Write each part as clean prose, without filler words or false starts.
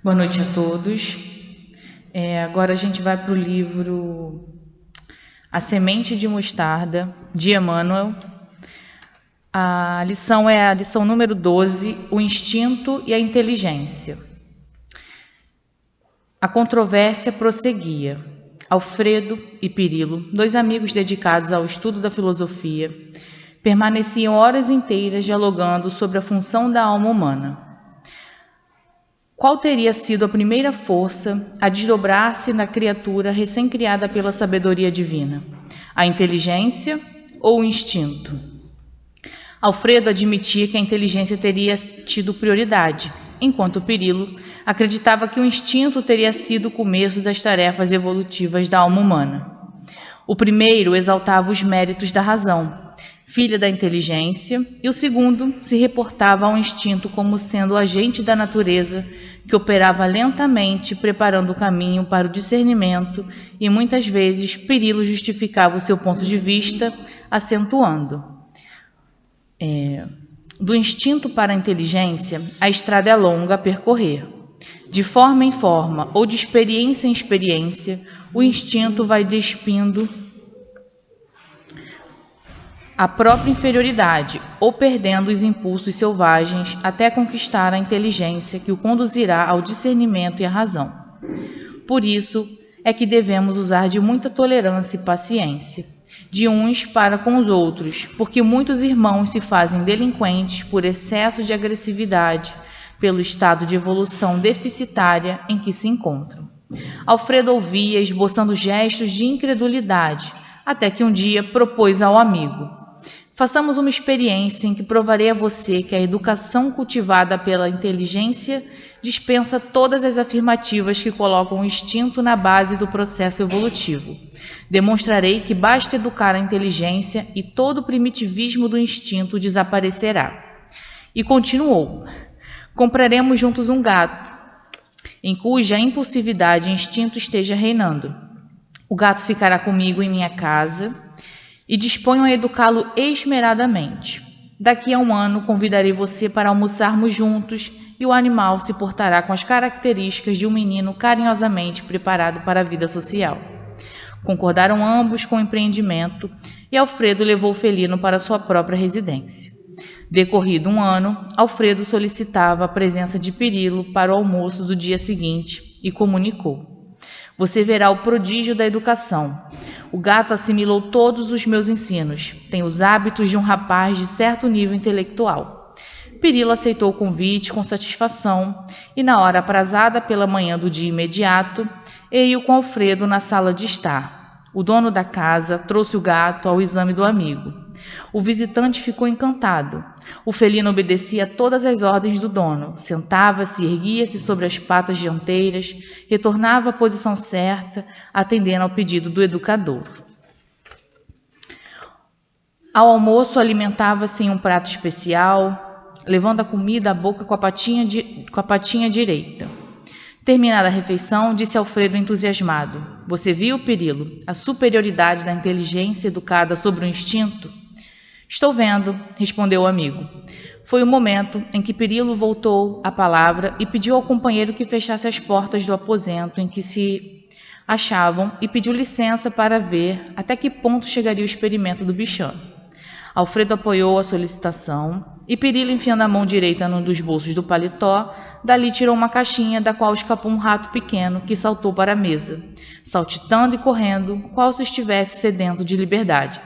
Boa noite a todos. Agora a gente vai para o livro A Semente de Mostarda, de Emmanuel. A lição é a lição número 12, o instinto e a inteligência. A controvérsia prosseguia. Alfredo e Pirilo, dois amigos dedicados ao estudo da filosofia, permaneciam horas inteiras dialogando sobre a função da alma humana. Qual teria sido a primeira força a desdobrar-se na criatura recém-criada pela sabedoria divina? A inteligência ou o instinto? Alfredo admitia que a inteligência teria tido prioridade, enquanto Pirilo acreditava que o instinto teria sido o começo das tarefas evolutivas da alma humana. O primeiro exaltava os méritos da razão, filha da inteligência, e o segundo se reportava ao instinto como sendo o agente da natureza que operava lentamente, preparando o caminho para o discernimento, e muitas vezes Pirilo justificava o seu ponto de vista, acentuando. Do instinto para a inteligência, a estrada é longa a percorrer. De forma em forma ou de experiência em experiência, o instinto vai despindo a própria inferioridade ou perdendo os impulsos selvagens até conquistar a inteligência que o conduzirá ao discernimento e à razão. Por isso é que devemos usar de muita tolerância e paciência, de uns para com os outros, porque muitos irmãos se fazem delinquentes por excesso de agressividade, pelo estado de evolução deficitária em que se encontram. Alfredo ouvia, esboçando gestos de incredulidade, até que um dia propôs ao amigo: façamos uma experiência em que provarei a você que a educação cultivada pela inteligência dispensa todas as afirmativas que colocam o instinto na base do processo evolutivo. Demonstrarei que basta educar a inteligência e todo o primitivismo do instinto desaparecerá. E continuou: compraremos juntos um gato, em cuja impulsividade e instinto esteja reinando. O gato ficará comigo em minha casa e disponho a educá-lo esmeradamente. Daqui a um ano convidarei você para almoçarmos juntos e o animal se portará com as características de um menino carinhosamente preparado para a vida social. Concordaram ambos com o empreendimento e Alfredo levou o felino para sua própria residência. Decorrido um ano, Alfredo solicitava a presença de Pirilo para o almoço do dia seguinte e comunicou: você verá o prodígio da educação. O gato assimilou todos os meus ensinos, tem os hábitos de um rapaz de certo nível intelectual. Pirilo aceitou o convite com satisfação e, na hora aprazada pela manhã do dia imediato, ia com Alfredo na sala de estar. O dono da casa trouxe o gato ao exame do amigo. O visitante ficou encantado. O felino obedecia a todas as ordens do dono. Sentava-se e erguia-se sobre as patas dianteiras, retornava à posição certa, atendendo ao pedido do educador. Ao almoço, alimentava-se em um prato especial, levando a comida à boca com a patinha direita. Terminada a refeição, disse Alfredo entusiasmado: você viu, Pirilo, a superioridade da inteligência educada sobre o instinto? Estou vendo, respondeu o amigo. Foi o momento em que Pirilo voltou a palavra e pediu ao companheiro que fechasse as portas do aposento em que se achavam e pediu licença para ver até que ponto chegaria o experimento do bichano. Alfredo apoiou a solicitação e Pirilo, enfiando a mão direita num dos bolsos do paletó, dali tirou uma caixinha da qual escapou um rato pequeno que saltou para a mesa, saltitando e correndo, qual se estivesse sedento de liberdade.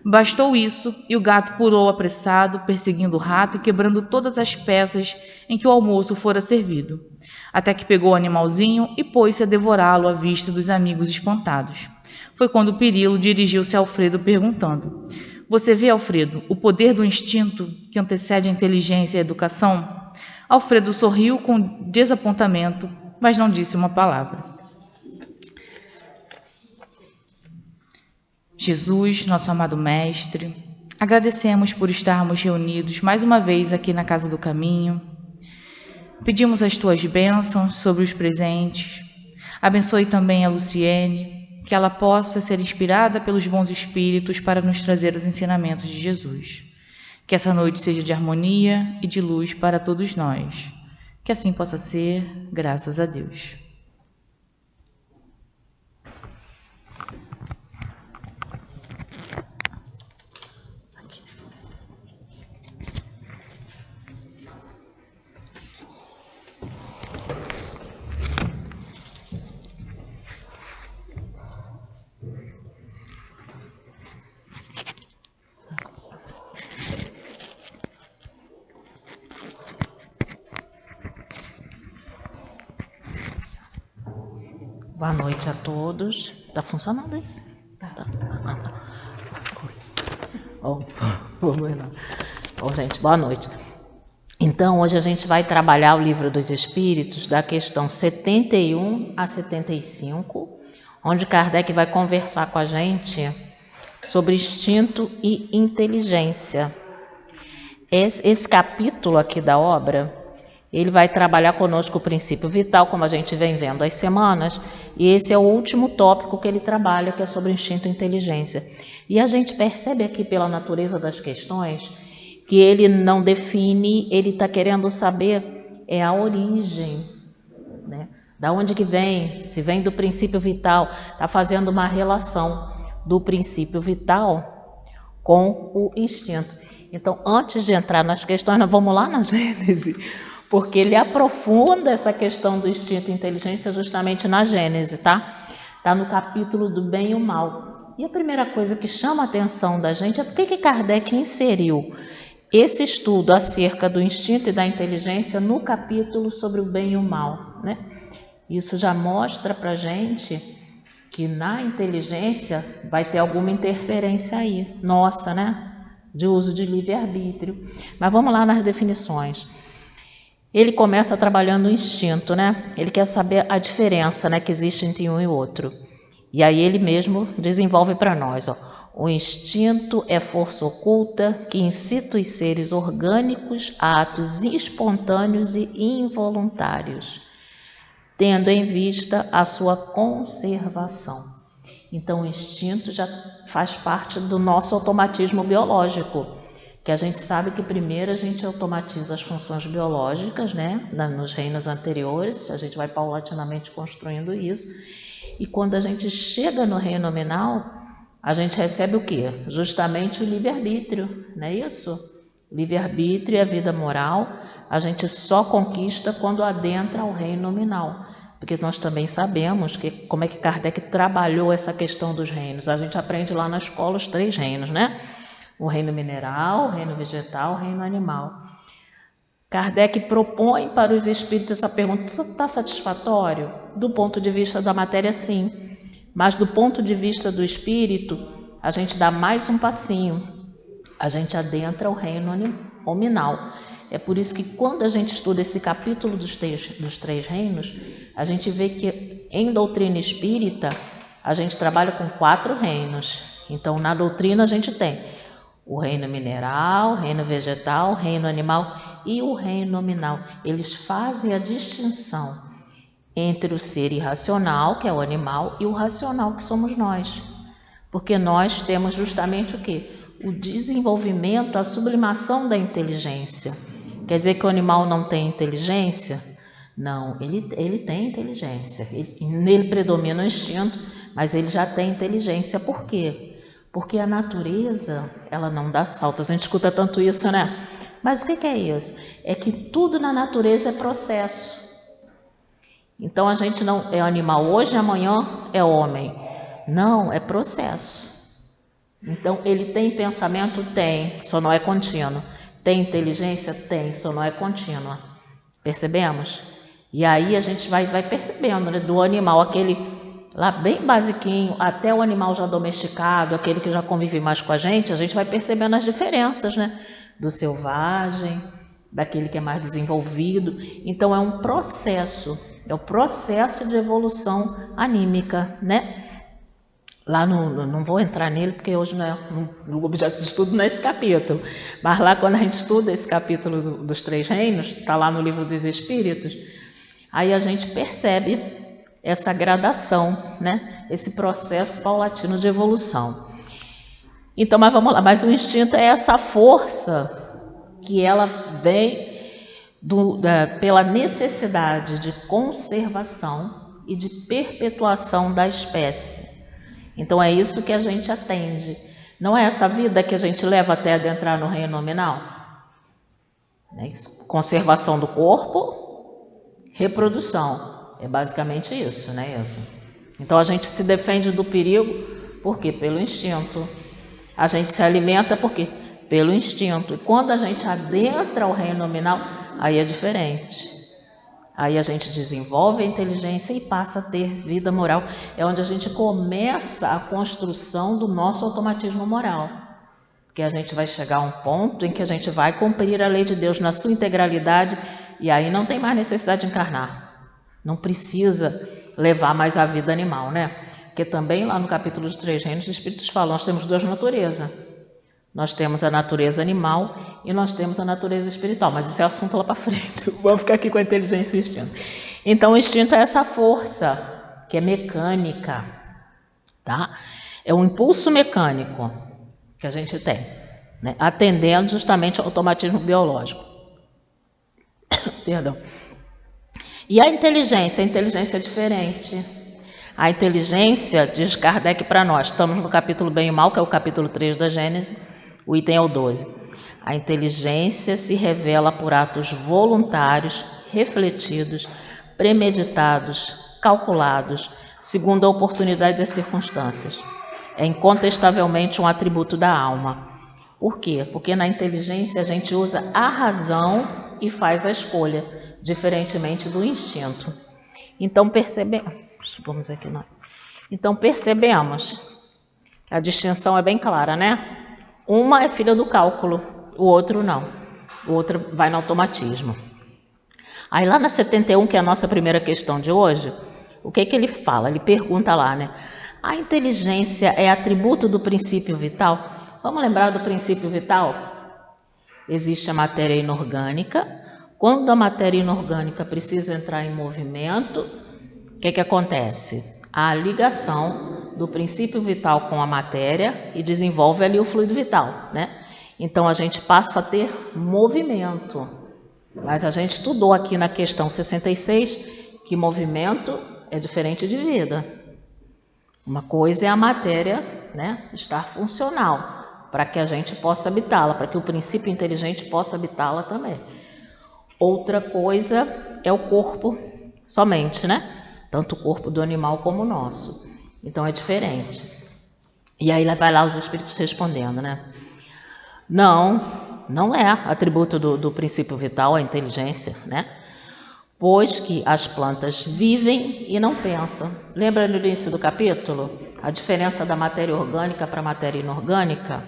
Bastou isso e o gato pulou apressado, perseguindo o rato e quebrando todas as peças em que o almoço fora servido, até que pegou o animalzinho e pôs-se a devorá-lo à vista dos amigos espantados. Foi quando Pirilo dirigiu-se a Alfredo perguntando: você vê, Alfredo, o poder do instinto que antecede a inteligência e a educação? Alfredo sorriu com desapontamento, mas não disse uma palavra. Jesus, nosso amado Mestre, agradecemos por estarmos reunidos mais uma vez aqui na Casa do Caminho. Pedimos as tuas bênçãos sobre os presentes. Abençoe também a Luciene, que ela possa ser inspirada pelos bons espíritos para nos trazer os ensinamentos de Jesus. Que essa noite seja de harmonia e de luz para todos nós. Que assim possa ser, graças a Deus. Boa noite a todos. Tá funcionando isso? Tá. Vamos lá. Bom, gente, boa noite. Então, hoje a gente vai trabalhar o Livro dos Espíritos, da questão 71 a 75, onde Kardec vai conversar com a gente sobre instinto e inteligência. Esse capítulo aqui da obra, ele vai trabalhar conosco o princípio vital, como a gente vem vendo as semanas, e esse é o último tópico que ele trabalha, que é sobre instinto e inteligência. E a gente percebe aqui pela natureza das questões que ele não define, ele está querendo saber a origem, né? Da onde que vem, se vem do princípio vital, está fazendo uma relação do princípio vital com o instinto. Então, antes de entrar nas questões, nós vamos lá na Gênese, porque ele aprofunda essa questão do instinto e inteligência justamente na Gênese, tá? Está no capítulo do bem e o mal. E a primeira coisa que chama a atenção da gente é por que Kardec inseriu esse estudo acerca do instinto e da inteligência no capítulo sobre o bem e o mal, né? Isso já mostra para a gente que na inteligência vai ter alguma interferência aí, nossa, né? De uso de livre-arbítrio. Mas vamos lá nas definições. Ele começa trabalhando o instinto, né? Ele quer saber a diferença, né, que existe entre um e outro. E aí ele mesmo desenvolve para nós, ó. O instinto é força oculta que incita os seres orgânicos a atos espontâneos e involuntários, tendo em vista a sua conservação. Então, o instinto já faz parte do nosso automatismo biológico, que a gente sabe que primeiro a gente automatiza as funções biológicas, né, nos reinos anteriores, a gente vai paulatinamente construindo isso, e quando a gente chega no reino nominal, a gente recebe o quê? Justamente o livre-arbítrio, não é isso? Livre-arbítrio e a vida moral, a gente só conquista quando adentra ao reino nominal. Porque nós também sabemos que como é que Kardec trabalhou essa questão dos reinos. A gente aprende lá na escola os 3 reinos, né? O reino mineral, o reino vegetal, o reino animal. Kardec propõe para os espíritos essa pergunta: está satisfatório? Do ponto de vista da matéria, sim. Mas do ponto de vista do espírito, a gente dá mais um passinho. A gente adentra o reino nominal. É por isso que quando a gente estuda esse capítulo dos 3 reinos, a gente vê que em doutrina espírita a gente trabalha com 4 reinos. Então, na doutrina a gente tem o reino mineral, o reino vegetal, o reino animal e o reino nominal. Eles fazem a distinção entre o ser irracional, que é o animal, e o racional, que somos nós. Porque nós temos justamente o quê? O desenvolvimento, a sublimação da inteligência. Quer dizer que o animal não tem inteligência? Não, ele tem inteligência. Nele predomina o instinto, mas ele já tem inteligência. Por quê? Porque a natureza, ela não dá saltos. A gente escuta tanto isso, né? Mas o que é isso? É que tudo na natureza é processo. Então a gente não é animal hoje, amanhã é homem. Não, é processo. Então, ele tem pensamento? Tem, só não é contínuo. Tem inteligência? Tem, só não é contínua. Percebemos? E aí a gente vai percebendo, né? Do animal, aquele lá bem basiquinho, até o animal já domesticado, aquele que já convive mais com a gente vai percebendo as diferenças, né? Do selvagem, daquele que é mais desenvolvido. Então, é um processo, é o processo de evolução anímica, né? Lá não vou entrar nele, porque hoje não é o objeto de estudo não é esse capítulo. Mas lá quando a gente estuda esse capítulo dos 3 reinos, está lá no Livro dos Espíritos, aí a gente percebe essa gradação, né? Esse processo paulatino de evolução. Então, mas vamos lá, mas o instinto é essa força que ela vem pela necessidade de conservação e de perpetuação da espécie. Então é isso que a gente atende. Não é essa vida que a gente leva até adentrar no reino nominal? Conservação do corpo, reprodução. É basicamente isso, né, Ilse? Então a gente se defende do perigo, por quê? Pelo instinto. A gente se alimenta por quê? Pelo instinto. E quando a gente adentra o reino nominal, aí é diferente. Aí a gente desenvolve a inteligência e passa a ter vida moral. É onde a gente começa a construção do nosso automatismo moral. Porque a gente vai chegar a um ponto em que a gente vai cumprir a lei de Deus na sua integralidade e aí não tem mais necessidade de encarnar. Não precisa levar mais a vida animal, né? Porque também lá no capítulo dos 3 reinos, os Espíritos falam, nós temos 2 naturezas. Nós temos a natureza animal e nós temos a natureza espiritual, mas esse é assunto lá para frente. Vamos ficar aqui com a inteligência e o instinto. Então, o instinto é essa força que é mecânica, tá? É um impulso mecânico que a gente tem, né? Atendendo justamente ao automatismo biológico. Perdão. E a inteligência? A inteligência é diferente. A inteligência, diz Kardec para nós, estamos no capítulo Bem e Mal, que é o capítulo 3 da Gênese, o item é o 12. A inteligência se revela por atos voluntários, refletidos, premeditados, calculados, segundo a oportunidade das circunstâncias. É incontestavelmente um atributo da alma. Por quê? Porque na inteligência a gente usa a razão e faz a escolha, diferentemente do instinto. Então percebemos que a distinção é bem clara, né? Uma é filha do cálculo, o outro não. O outro vai no automatismo. Aí lá na 71, que é a nossa primeira questão de hoje, o que ele fala? Ele pergunta lá, né? A inteligência é atributo do princípio vital? Vamos lembrar do princípio vital? Existe a matéria inorgânica. Quando a matéria inorgânica precisa entrar em movimento, o que acontece? Há a ligação do princípio vital com a matéria e desenvolve ali o fluido vital, né? Então a gente passa a ter movimento. Mas a gente estudou aqui na questão 66 que movimento é diferente de vida. Uma coisa é a matéria, né, estar funcional, para que a gente possa habitá-la, para que o princípio inteligente possa habitá-la também. Outra coisa é o corpo somente, né? Tanto o corpo do animal como o nosso. Então é diferente. E aí vai lá os espíritos respondendo, né? Não é atributo do princípio vital a inteligência, né? Pois que as plantas vivem e não pensam. Lembra no início do capítulo? A diferença da matéria orgânica para a matéria inorgânica?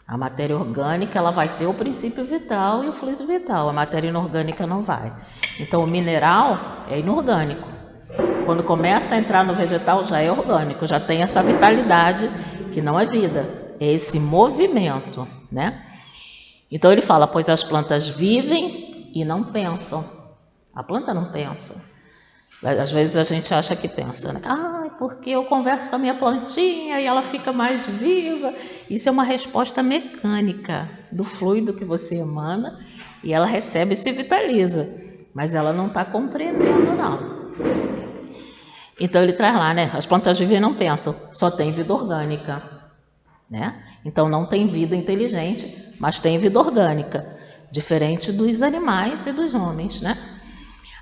A matéria orgânica ela vai ter o princípio vital e o fluido vital. A matéria inorgânica não vai. Então o mineral é inorgânico. Quando começa a entrar no vegetal já é orgânico, já tem essa vitalidade que não é vida, é esse movimento, né? Então ele fala, pois as plantas vivem e não pensam. A planta não pensa. Às vezes a gente acha que pensa, né? Porque eu converso com a minha plantinha e ela fica mais viva. Isso é uma resposta mecânica do fluido que você emana e ela recebe e se vitaliza. Mas ela não está compreendendo, não. Então ele traz lá, né? As plantas vivem e não pensam, só tem vida orgânica, né? Então não tem vida inteligente, mas tem vida orgânica, diferente dos animais e dos homens, né?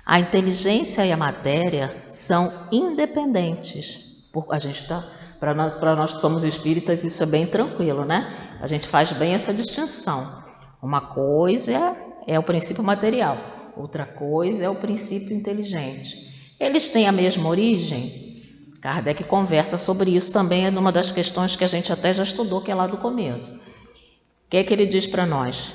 A inteligência e a matéria são independentes. A gente tá, para nós que somos espíritas, isso é bem tranquilo, né? A gente faz bem essa distinção. Uma coisa é o princípio material, outra coisa é o princípio inteligente. Eles têm a mesma origem? Kardec conversa sobre isso também, é uma das questões que a gente até já estudou, que é lá do começo. O que é que ele diz para nós?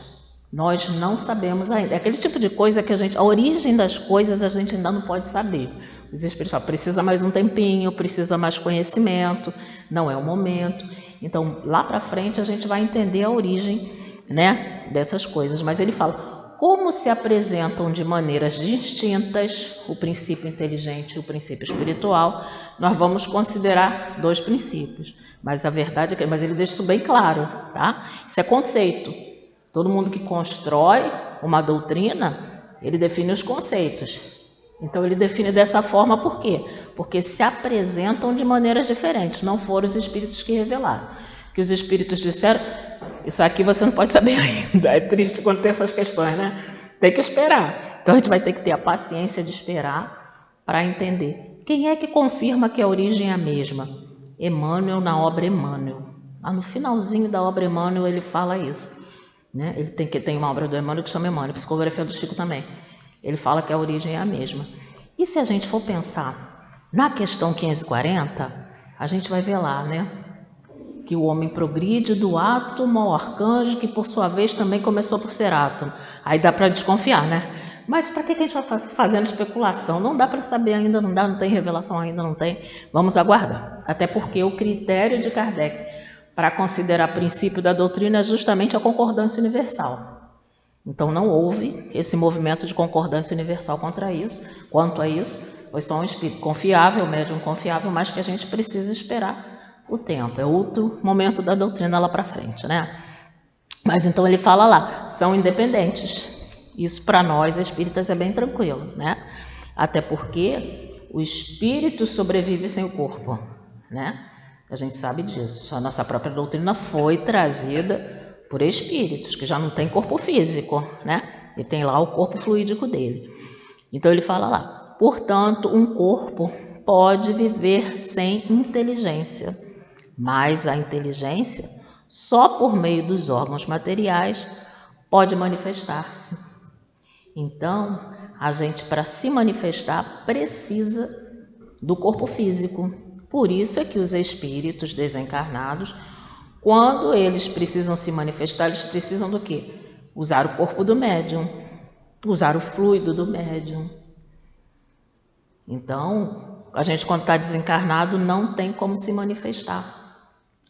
Nós não sabemos ainda. É aquele tipo de coisa que a origem das coisas a gente ainda não pode saber. Os espíritos falam, precisa mais um tempinho, precisa mais conhecimento, não é o momento. Então, lá para frente a gente vai entender a origem, né, dessas coisas. Mas ele fala, como se apresentam de maneiras distintas o princípio inteligente e o princípio espiritual, nós vamos considerar 2 princípios. Mas a verdade é que, mas ele deixa isso bem claro, tá? Isso é conceito. Todo mundo que constrói uma doutrina Ele define os conceitos. Então ele define dessa forma por quê? Porque se apresentam de maneiras diferentes, não foram os espíritos que revelaram. Que os espíritos disseram, isso aqui você não pode saber ainda. É triste quando tem essas questões, né? Tem que esperar. Então a gente vai ter que ter a paciência de esperar para entender. Quem é que confirma que a origem é a mesma? Emmanuel, na obra Emmanuel. Lá no finalzinho da obra Emmanuel ele fala isso. Né? Ele tem uma obra do Emmanuel que chama Emmanuel, Psicografia do Chico também. Ele fala que a origem é a mesma. E se a gente for pensar na questão 540, a gente vai ver lá, né? Que o homem progride do átomo ao arcanjo, que por sua vez também começou por ser átomo. Aí dá para desconfiar, né? Mas para que a gente vai fazendo especulação? Não dá para saber ainda, não dá, não tem revelação ainda, não tem. Vamos aguardar. Até porque o critério de Kardec para considerar princípio da doutrina é justamente a concordância universal. Então não houve esse movimento de concordância universal quanto a isso, foi só um espírito confiável, médium confiável, mas que a gente precisa esperar o tempo. É outro momento da doutrina lá para frente, né? Mas então ele fala lá, são independentes. Isso para nós espíritas é bem tranquilo, né? Até porque o espírito sobrevive sem o corpo, né? A gente sabe disso. A nossa própria doutrina foi trazida por espíritos, que já não tem corpo físico, né? Ele tem lá o corpo fluídico dele. Então ele fala lá, portanto, um corpo pode viver sem inteligência, mas a inteligência, só por meio dos órgãos materiais, pode manifestar-se. Então, a gente, para se manifestar, precisa do corpo físico. Por isso é que os espíritos desencarnados, quando eles precisam se manifestar, eles precisam do quê? Usar o corpo do médium, usar o fluido do médium. Então, a gente quando está desencarnado não tem como se manifestar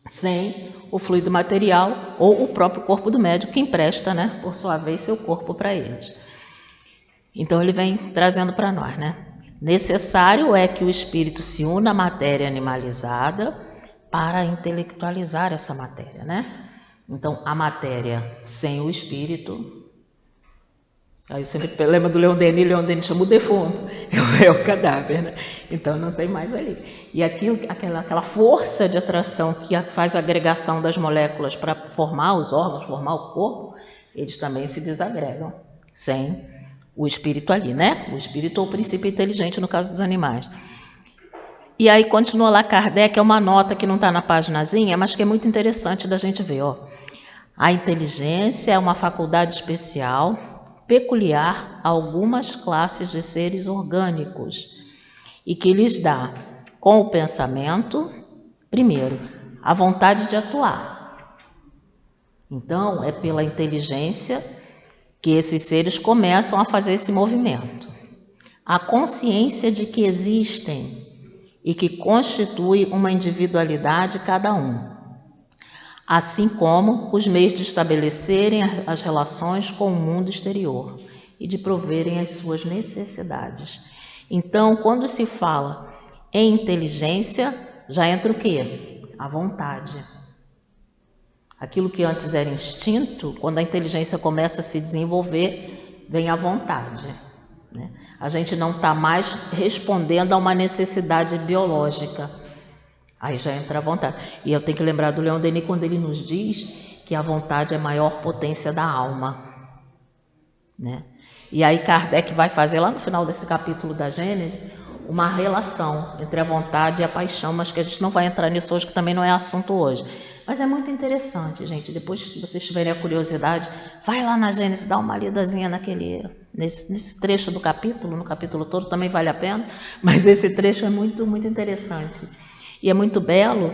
sem o fluido material ou o próprio corpo do médium que empresta, né, por sua vez, seu corpo para eles. Então ele vem trazendo para nós, né? Necessário é que o espírito se una à matéria animalizada para intelectualizar essa matéria, né? Então, a matéria sem o espírito... Aí eu sempre lembro do Leon Denis chama o defunto, é o cadáver, né? Então não tem mais ali. E aquela força de atração que faz a agregação das moléculas para formar os órgãos, formar o corpo, eles também se desagregam sem o espírito ali, né? O espírito ou o princípio inteligente no caso dos animais. E aí continua lá Kardec, é uma nota que não está na paginazinha, mas que é muito interessante da gente ver, ó. A inteligência é uma faculdade especial, peculiar a algumas classes de seres orgânicos e que lhes dá, com o pensamento, primeiro, a vontade de atuar. Então, é pela inteligência que esses seres começam a fazer esse movimento. A consciência de que existem e que constitui uma individualidade cada um, assim como os meios de estabelecerem as relações com o mundo exterior e de proverem as suas necessidades. Então, quando se fala em inteligência, já entra o quê? A vontade. Aquilo que antes era instinto, quando a inteligência começa a se desenvolver, vem a vontade. Né? A gente não está mais respondendo a uma necessidade biológica. Aí já entra a vontade. E eu tenho que lembrar do Leon Denis quando ele nos diz que a vontade é a maior potência da alma. Né? E aí Kardec vai fazer lá no final desse capítulo da Gênese uma relação entre a vontade e a paixão, mas que a gente não vai entrar nisso hoje, que também não é assunto hoje. Mas é muito interessante, gente. Depois que vocês tiverem a curiosidade, vai lá na Gênesis, dá uma lidazinha nesse trecho do capítulo, no capítulo todo também vale a pena, mas esse trecho é muito, muito interessante. E é muito belo,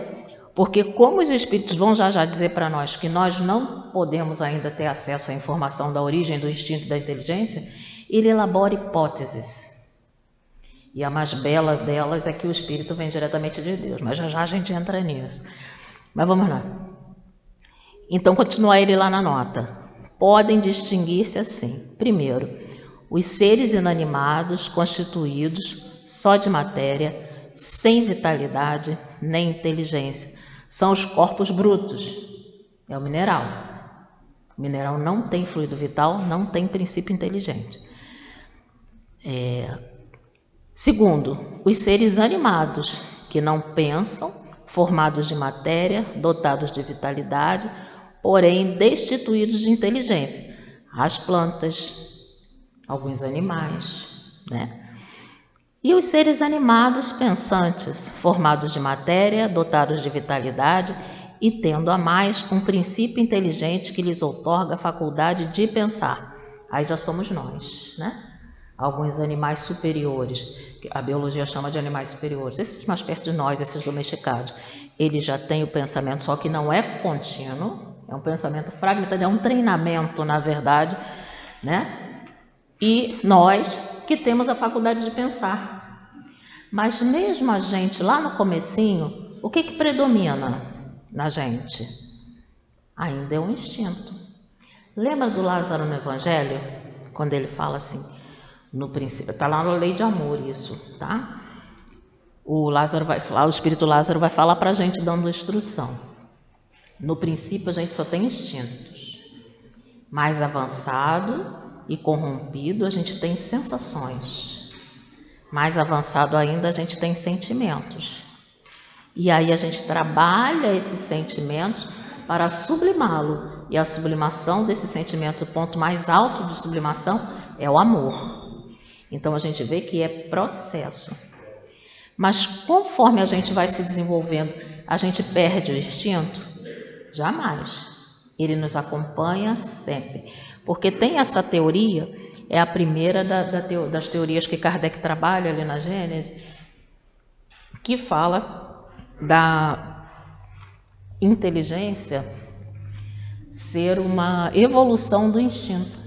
porque como os espíritos vão já dizer para nós que nós não podemos ainda ter acesso à informação da origem do instinto e da inteligência, ele elabora hipóteses. E a mais bela delas é que o espírito vem diretamente de Deus, mas já a gente entra nisso. Mas vamos lá. Então, continua ele lá na nota. Podem distinguir-se assim. Primeiro, os seres inanimados constituídos só de matéria, sem vitalidade nem inteligência, são os corpos brutos. É o mineral. O mineral não tem fluido vital, não tem princípio inteligente. Segundo, os seres animados, que não pensam, formados de matéria, dotados de vitalidade, porém destituídos de inteligência. As plantas, alguns animais, né? E os seres animados pensantes, formados de matéria, dotados de vitalidade e tendo a mais um princípio inteligente que lhes outorga a faculdade de pensar. Aí já somos nós, né? Alguns animais superiores, que a biologia chama de animais superiores, esses mais perto de nós, esses domesticados, eles já têm o pensamento, só que não é contínuo, é um pensamento fragmentado, é um treinamento, na verdade, né? E nós que temos a faculdade de pensar. Mas mesmo a gente, lá no comecinho, o que predomina na gente? Ainda é o instinto. Lembra do Lázaro no Evangelho? Quando ele fala assim, no princípio, está lá na Lei de Amor isso, tá? O Lázaro vai falar, o Espírito Lázaro vai falar para a gente dando instrução. No princípio a gente só tem instintos. Mais avançado e corrompido, a gente tem sensações. Mais avançado ainda, a gente tem sentimentos. E aí a gente trabalha esses sentimentos para sublimá-lo. E a sublimação desses sentimentos, o ponto mais alto de sublimação é o amor. Então a gente vê que é processo. Mas conforme a gente vai se desenvolvendo, a gente perde o instinto? Jamais. Ele nos acompanha sempre. Porque tem essa teoria, é a primeira das teorias que Kardec trabalha ali na Gênese, que fala da inteligência ser uma evolução do instinto.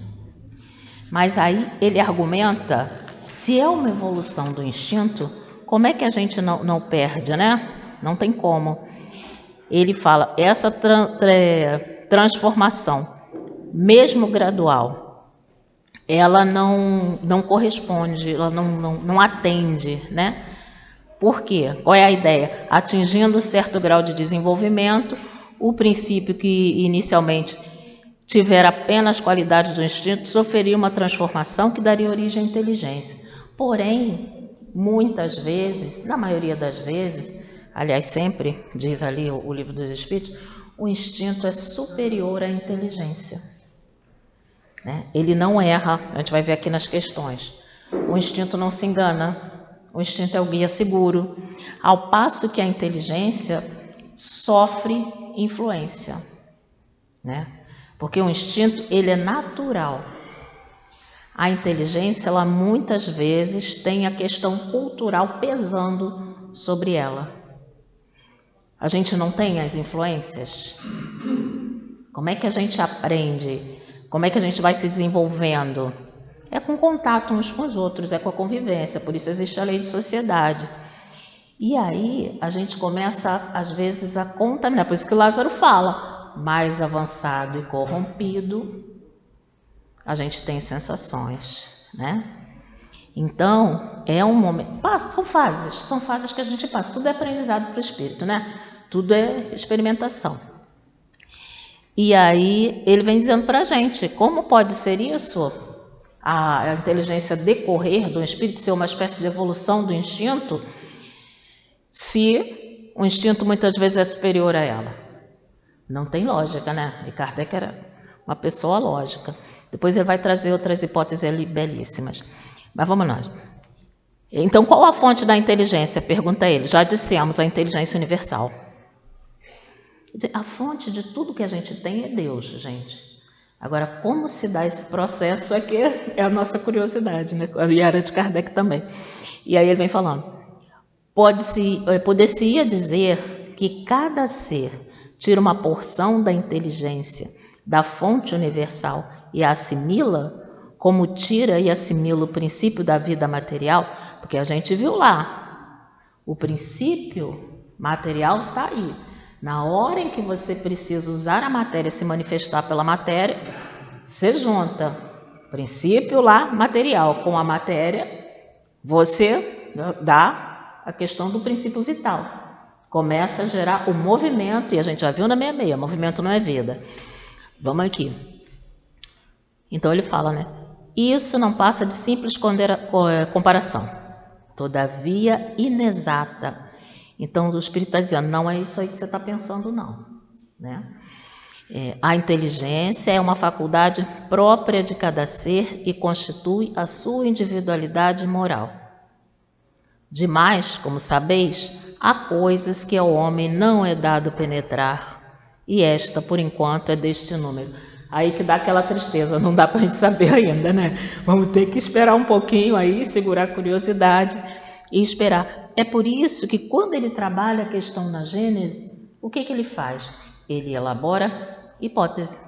Mas aí ele argumenta, se é uma evolução do instinto, como é que a gente não perde, né? Não tem como. Ele fala, essa transformação, mesmo gradual, ela não corresponde, ela não atende, né? Por quê? Qual é a ideia? Atingindo certo grau de desenvolvimento, o princípio que inicialmente tiver apenas qualidades do instinto sofreria uma transformação que daria origem à inteligência. Porém, muitas vezes, na maioria das vezes, aliás, sempre, diz ali o Livro dos Espíritos, o instinto é superior à inteligência. Né? Ele não erra, a gente vai ver aqui nas questões. O instinto não se engana, o instinto é o guia seguro, ao passo que a inteligência sofre influência, né? Porque o instinto, ele é natural. A inteligência, ela muitas vezes tem a questão cultural pesando sobre ela. A gente não tem as influências? Como é que a gente aprende? Como é que a gente vai se desenvolvendo? É com contato uns com os outros, é com a convivência, por isso existe a lei de sociedade. E aí a gente começa, às vezes, a contaminar, por isso que o Lázaro fala, mais avançado e corrompido, a gente tem sensações, né? Então, é um momento, são fases que a gente passa, tudo é aprendizado para o espírito, né? Tudo é experimentação. E aí ele vem dizendo para a gente, como pode ser isso? A inteligência decorrer do espírito, ser uma espécie de evolução do instinto, se o instinto muitas vezes é superior a ela. Não tem lógica, né? E Kardec era uma pessoa lógica. Depois ele vai trazer outras hipóteses ali belíssimas. Mas vamos nós. Então, qual a fonte da inteligência? Pergunta ele. Já dissemos, a inteligência universal. A fonte de tudo que a gente tem é Deus, gente. Agora, como se dá esse processo é que é a nossa curiosidade, né? E era de Kardec também. E aí ele vem falando. Poder-se-ia dizer que cada ser tira uma porção da inteligência da fonte universal e a assimila, como tira e assimila o princípio da vida material, porque a gente viu lá, o princípio material está aí. Na hora em que você precisa usar a matéria, se manifestar pela matéria, você junta o princípio lá material com a matéria, você dá a questão do princípio vital. Começa a gerar o movimento, e a gente já viu na 66, movimento não é vida. Vamos aqui. Então ele fala, né? Isso não passa de simples comparação, todavia inexata. Então o Espírito está dizendo, não é isso aí que você está pensando, não, né? A inteligência é uma faculdade própria de cada ser e constitui a sua individualidade moral. Demais, como sabeis, há coisas que ao homem não é dado penetrar, e esta, por enquanto, é deste número. Aí que dá aquela tristeza, não dá para a gente saber ainda, né? Vamos ter que esperar um pouquinho aí, segurar a curiosidade e esperar. É por isso que quando ele trabalha a questão na Gênese, o que ele faz? Ele elabora hipótese.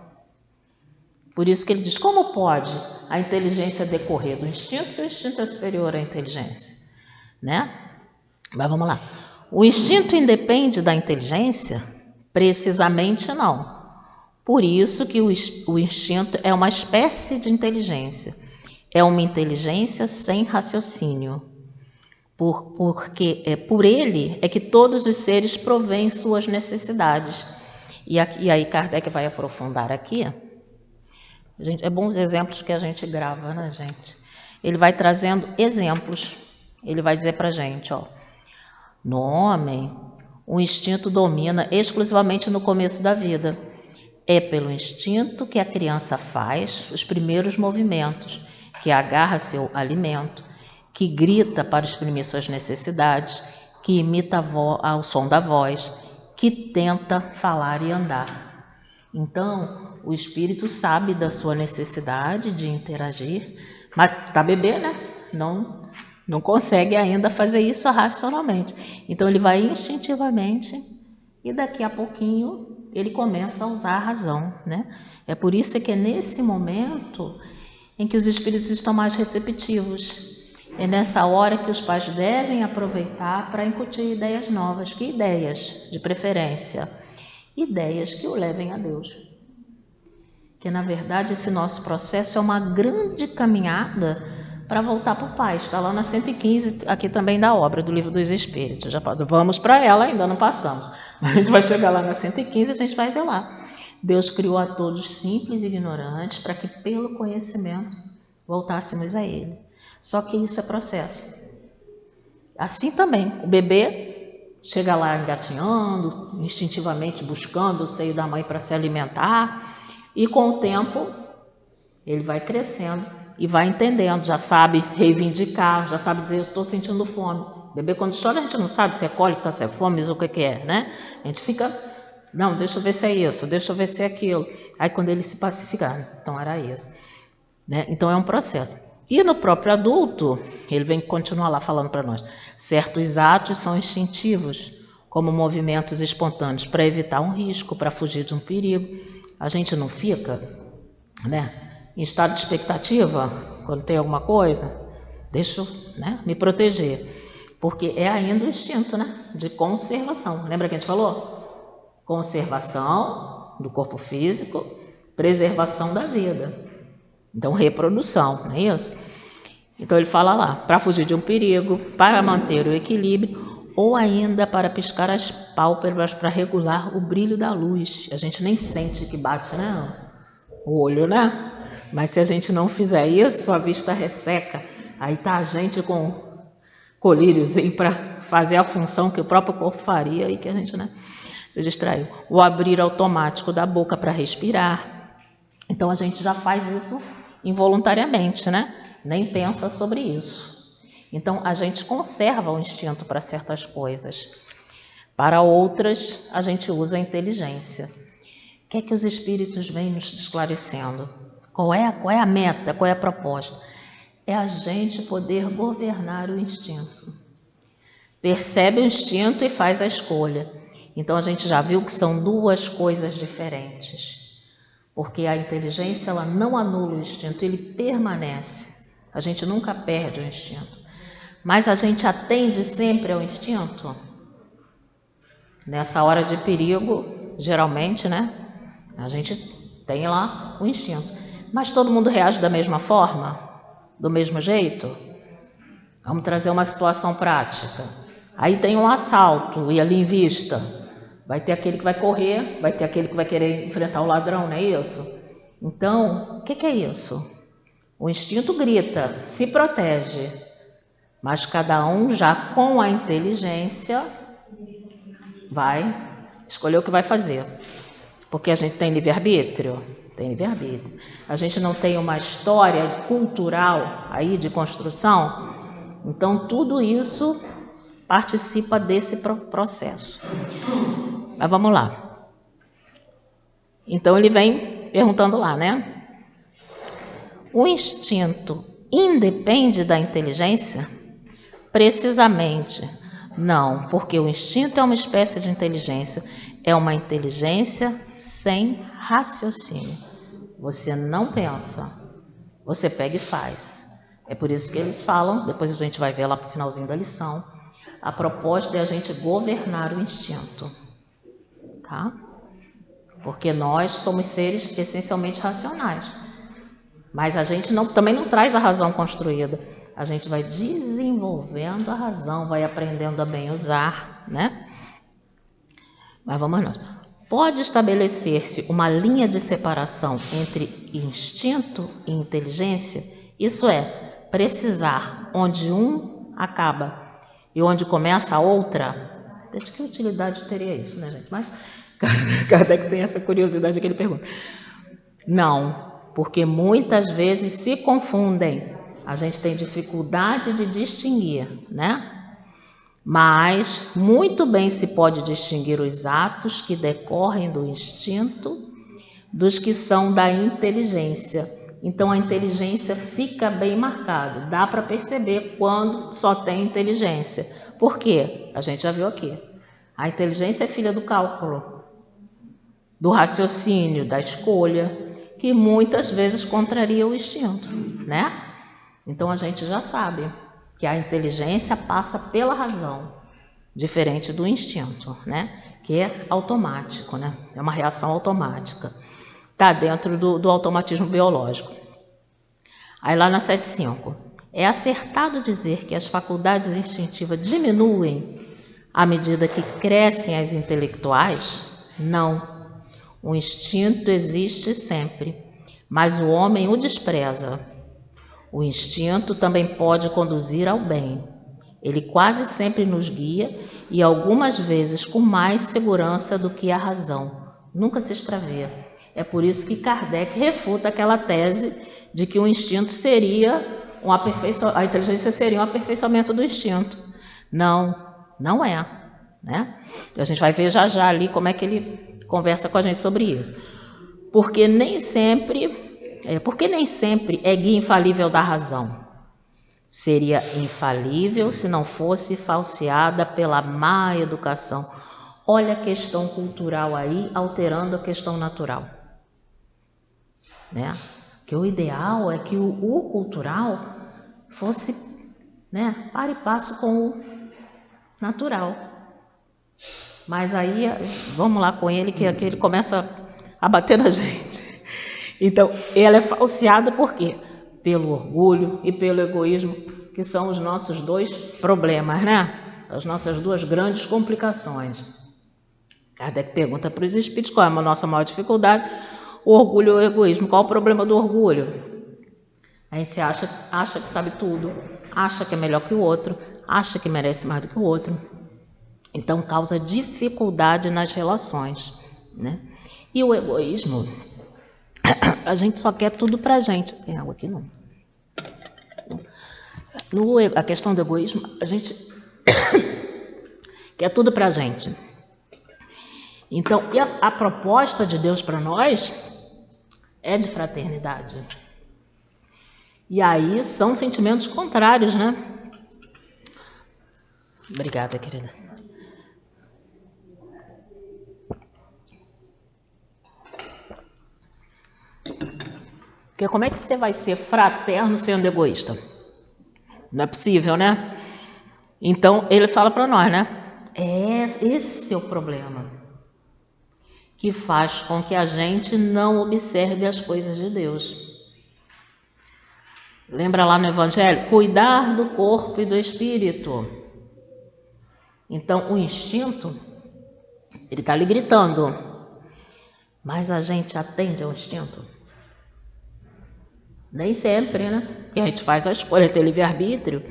Por isso que ele diz, como pode a inteligência decorrer do instinto se o instinto é superior à inteligência? Né? Mas vamos lá. O instinto independe da inteligência? Precisamente não. Por isso que o instinto é uma espécie de inteligência. É uma inteligência sem raciocínio. Porque por ele é que todos os seres provêm suas necessidades. E aí Kardec vai aprofundar aqui. Gente, é bons exemplos que a gente grava, né, gente? Ele vai trazendo exemplos. Ele vai dizer para a gente, ó, no homem, o instinto domina exclusivamente no começo da vida. É pelo instinto que a criança faz os primeiros movimentos, que agarra seu alimento, que grita para exprimir suas necessidades, que imita ao som da voz, que tenta falar e andar. Então, o espírito sabe da sua necessidade de interagir, mas tá bebê, né? Não consegue ainda fazer isso racionalmente. Então, ele vai instintivamente e daqui a pouquinho ele começa a usar a razão, né? É por isso que é nesse momento em que os espíritos estão mais receptivos. É nessa hora que os pais devem aproveitar para incutir ideias novas. Que ideias? De preferência, ideias que o levem a Deus. Que, na verdade, esse nosso processo é uma grande caminhada para voltar para o Pai. Está lá na 115, aqui também da obra, do Livro dos Espíritos. Já vamos para ela, ainda não passamos. A gente vai chegar lá na 115 e a gente vai ver lá. Deus criou a todos simples e ignorantes para que, pelo conhecimento, voltássemos a Ele. Só que isso é processo. Assim também, o bebê chega lá engatinhando, instintivamente buscando o seio da mãe para se alimentar, e com o tempo ele vai crescendo e vai entendendo, já sabe reivindicar, já sabe dizer, eu estou sentindo fome. O bebê quando chora a gente não sabe se é cólica, se é fome, ou o que é, né? A gente fica, não, deixa eu ver se é isso, deixa eu ver se é aquilo. Aí quando ele se pacificar, então era isso. Né? Então é um processo. E no próprio adulto, ele vem continuar lá falando para nós, certos atos são instintivos, como movimentos espontâneos, para evitar um risco, para fugir de um perigo. A gente não fica, né, em estado de expectativa, quando tem alguma coisa, deixa eu, né, me proteger. Porque é ainda o instinto, né, de conservação. Lembra que a gente falou? Conservação do corpo físico, preservação da vida. Então, reprodução, não é isso? Então, ele fala lá, para fugir de um perigo, para manter o equilíbrio, ou ainda para piscar as pálpebras para regular o brilho da luz. A gente nem sente que bate, né? O olho, né? Mas se a gente não fizer isso, a vista resseca. Aí tá a gente com colíriozinho para fazer a função que o próprio corpo faria e que a gente, né, se distraiu. O abrir automático da boca para respirar. Então, a gente já faz isso involuntariamente, né? Nem pensa sobre isso. Então, a gente conserva o instinto para certas coisas. Para outras, a gente usa a inteligência. O que é que os espíritos vêm nos esclarecendo? Qual é a meta? Qual é a proposta? É a gente poder governar o instinto. Percebe o instinto e faz a escolha. Então, a gente já viu que são duas coisas diferentes. Porque a inteligência, ela não anula o instinto, ele permanece. A gente nunca perde o instinto. Mas a gente atende sempre ao instinto. Nessa hora de perigo, geralmente, né? A gente tem lá o instinto. Mas todo mundo reage da mesma forma? Do mesmo jeito? Vamos trazer uma situação prática. Aí tem um assalto e ali em vista. Vai ter aquele que vai correr, vai ter aquele que vai querer enfrentar o ladrão, não é isso? Então, o que é isso? O instinto grita, se protege, mas cada um já com a inteligência vai escolher o que vai fazer. Porque a gente tem livre-arbítrio? Tem livre-arbítrio. A gente não tem uma história cultural aí de construção? Então, tudo isso participa desse processo. Mas vamos lá. Então, ele vem perguntando lá, né? O instinto independe da inteligência? Precisamente, não, porque o instinto é uma espécie de inteligência, é uma inteligência sem raciocínio. Você não pensa, você pega e faz. É por isso que eles falam, depois a gente vai ver lá para o finalzinho da lição, a proposta é a gente governar o instinto, tá? Porque nós somos seres essencialmente racionais. Mas a gente também não traz a razão construída. A gente vai desenvolvendo a razão, vai aprendendo a bem usar, né? Mas vamos nós. Pode estabelecer-se uma linha de separação entre instinto e inteligência? Isso é, precisar onde um acaba e onde começa a outra? De que utilidade teria isso, né, gente? Mas Kardec tem essa curiosidade que ele pergunta. Não. Porque muitas vezes se confundem, a gente tem dificuldade de distinguir, né? Mas muito bem se pode distinguir os atos que decorrem do instinto dos que são da inteligência. Então a inteligência fica bem marcada, dá para perceber quando só tem inteligência. Por quê? A gente já viu aqui. A inteligência é filha do cálculo, do raciocínio, da escolha, que muitas vezes contraria o instinto, né? Então a gente já sabe que a inteligência passa pela razão, diferente do instinto, né? Que é automático, né? É uma reação automática. Está dentro do automatismo biológico. Aí lá na 7.5, é acertado dizer que as faculdades instintivas diminuem à medida que crescem as intelectuais? Não. O instinto existe sempre, mas o homem o despreza. O instinto também pode conduzir ao bem. Ele quase sempre nos guia e algumas vezes com mais segurança do que a razão. Nunca se extravia. É por isso que Kardec refuta aquela tese de que o instinto seria a inteligência seria um aperfeiçoamento do instinto. Não, não é, né? A gente vai ver já ali como é que ele conversa com a gente sobre isso. Porque nem sempre é guia infalível da razão. Seria infalível se não fosse falseada pela má educação. Olha a questão cultural aí, alterando a questão natural. Né? Que o ideal é que o cultural fosse, né, par e passo com o natural. Mas aí, vamos lá com ele, que ele começa a bater na gente. Então, ela é falseada por quê? Pelo orgulho e pelo egoísmo, que são os nossos dois problemas, né? As nossas duas grandes complicações. Kardec pergunta para os espíritos qual é a nossa maior dificuldade, o orgulho ou o egoísmo. Qual o problema do orgulho? A gente acha que sabe tudo, acha que é melhor que o outro, acha que merece mais do que o outro. Então, causa dificuldade nas relações, né? E o egoísmo, a gente só quer tudo pra gente. Tem água aqui, não? A questão do egoísmo, a gente quer tudo pra gente. Então, e a proposta de Deus para nós é de fraternidade. E aí são sentimentos contrários, né? Obrigada, querida. Porque como é que você vai ser fraterno sendo egoísta? Não é possível, né? Então, ele fala para nós, né? Esse é o problema que faz com que a gente não observe as coisas de Deus. Lembra lá no Evangelho? Cuidar do corpo e do espírito. Então, o instinto, ele está ali gritando, mas a gente atende ao instinto? Nem sempre, né? Que a gente faz a escolha, ter livre-arbítrio,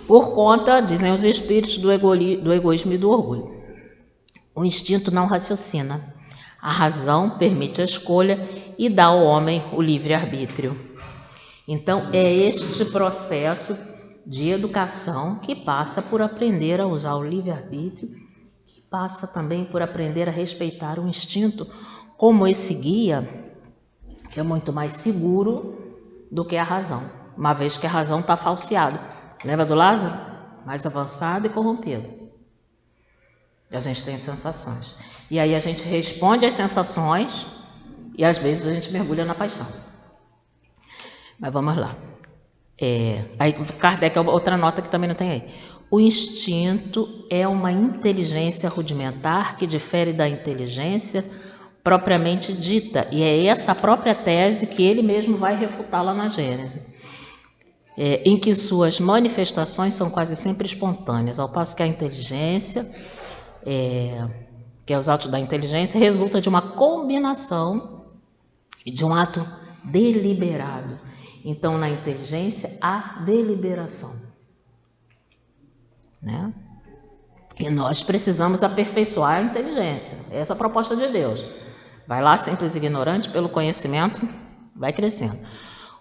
por conta, dizem os espíritos, do egoísmo e do orgulho. O instinto não raciocina. A razão permite a escolha e dá ao homem o livre-arbítrio. Então, é este processo de educação que passa por aprender a usar o livre-arbítrio, que passa também por aprender a respeitar o instinto como esse guia, que é muito mais seguro do que a razão, uma vez que a razão está falseada. Lembra do Lázaro? Mais avançado e corrompido. E a gente tem sensações. E aí a gente responde às sensações e às vezes a gente mergulha na paixão. Mas vamos lá. Aí Kardec, outra nota que também não tem aí. O instinto é uma inteligência rudimentar que difere da inteligência propriamente dita. E é essa própria tese que ele mesmo vai refutar lá na Gênese. Em que suas manifestações são quase sempre espontâneas, ao passo que a inteligência, que é os atos da inteligência, resulta de uma combinação e de um ato deliberado. Então, na inteligência, há deliberação, né? E nós precisamos aperfeiçoar a inteligência. Essa é a proposta de Deus. Vai lá, simples e ignorante, pelo conhecimento, vai crescendo.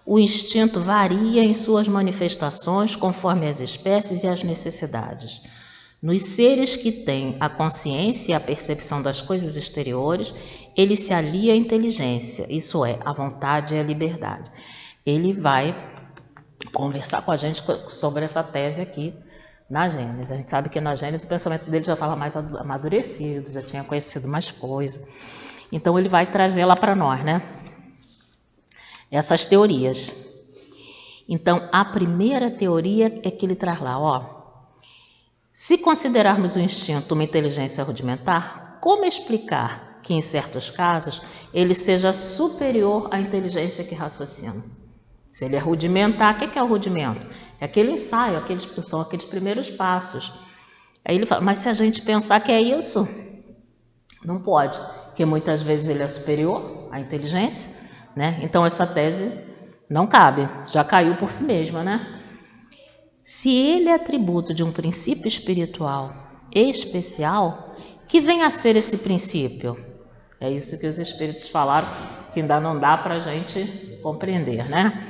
O instinto varia em suas manifestações conforme as espécies e as necessidades. Nos seres que têm a consciência e a percepção das coisas exteriores, ele se alia à inteligência, isso é, a vontade e a liberdade. Ele vai conversar com a gente sobre essa tese aqui na Gênese. A gente sabe que na Gênese o pensamento dele já estava mais amadurecido, já tinha conhecido mais coisas. Então ele vai trazer lá para nós, né? Essas teorias. Então, a primeira teoria é que ele traz lá, ó. Se considerarmos o instinto uma inteligência rudimentar, como explicar que, em certos casos, ele seja superior à inteligência que raciocina? Se ele é rudimentar, o que é o rudimento? É aquele ensaio, são aqueles primeiros passos. Aí ele fala, mas se a gente pensar que é isso, não pode, porque muitas vezes ele é superior à inteligência, né? Então essa tese não cabe, já caiu por si mesma, né? Se ele é atributo de um princípio espiritual especial, que vem a ser esse princípio? É isso que os espíritos falaram, que ainda não dá para a gente compreender, né?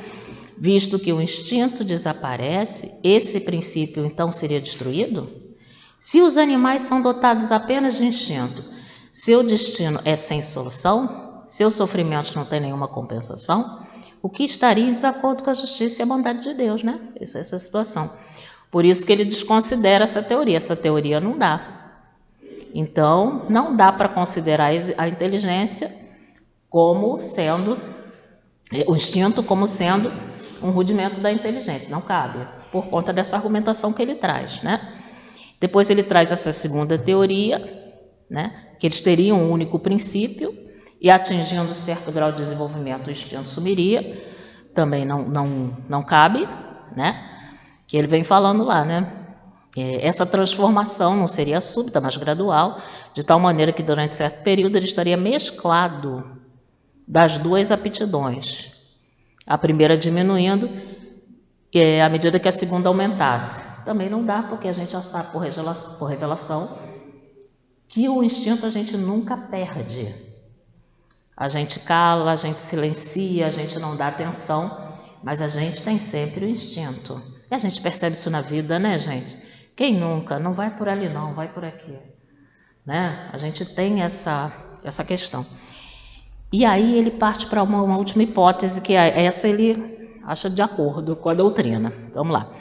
Visto que o instinto desaparece, esse princípio então seria destruído? Se os animais são dotados apenas de instinto, seu destino é sem solução? Seus sofrimentos não têm nenhuma compensação? O que estaria em desacordo com a justiça e a bondade de Deus, né? Essa situação. Por isso que ele desconsidera essa teoria. Essa teoria não dá. Então, não dá para considerar a inteligência como sendo, o instinto como sendo um rudimento da inteligência. Não cabe, por conta dessa argumentação que ele traz, né? Depois ele traz essa segunda teoria, né? Que eles teriam um único princípio, e atingindo certo grau de desenvolvimento o instinto sumiria, também não cabe, né? Que ele vem falando lá, né? Essa transformação não seria súbita, mas gradual, de tal maneira que durante certo período ele estaria mesclado das duas aptidões, a primeira diminuindo à medida que a segunda aumentasse. Também não dá, porque a gente já sabe por revelação que o instinto a gente nunca perde. A gente cala, a gente silencia, a gente não dá atenção, mas a gente tem sempre o instinto. E a gente percebe isso na vida, né, gente? Quem nunca? Não vai por ali não, vai por aqui. Né? A gente tem essa questão. E aí ele parte para uma última hipótese, que essa ele acha de acordo com a doutrina. Vamos lá.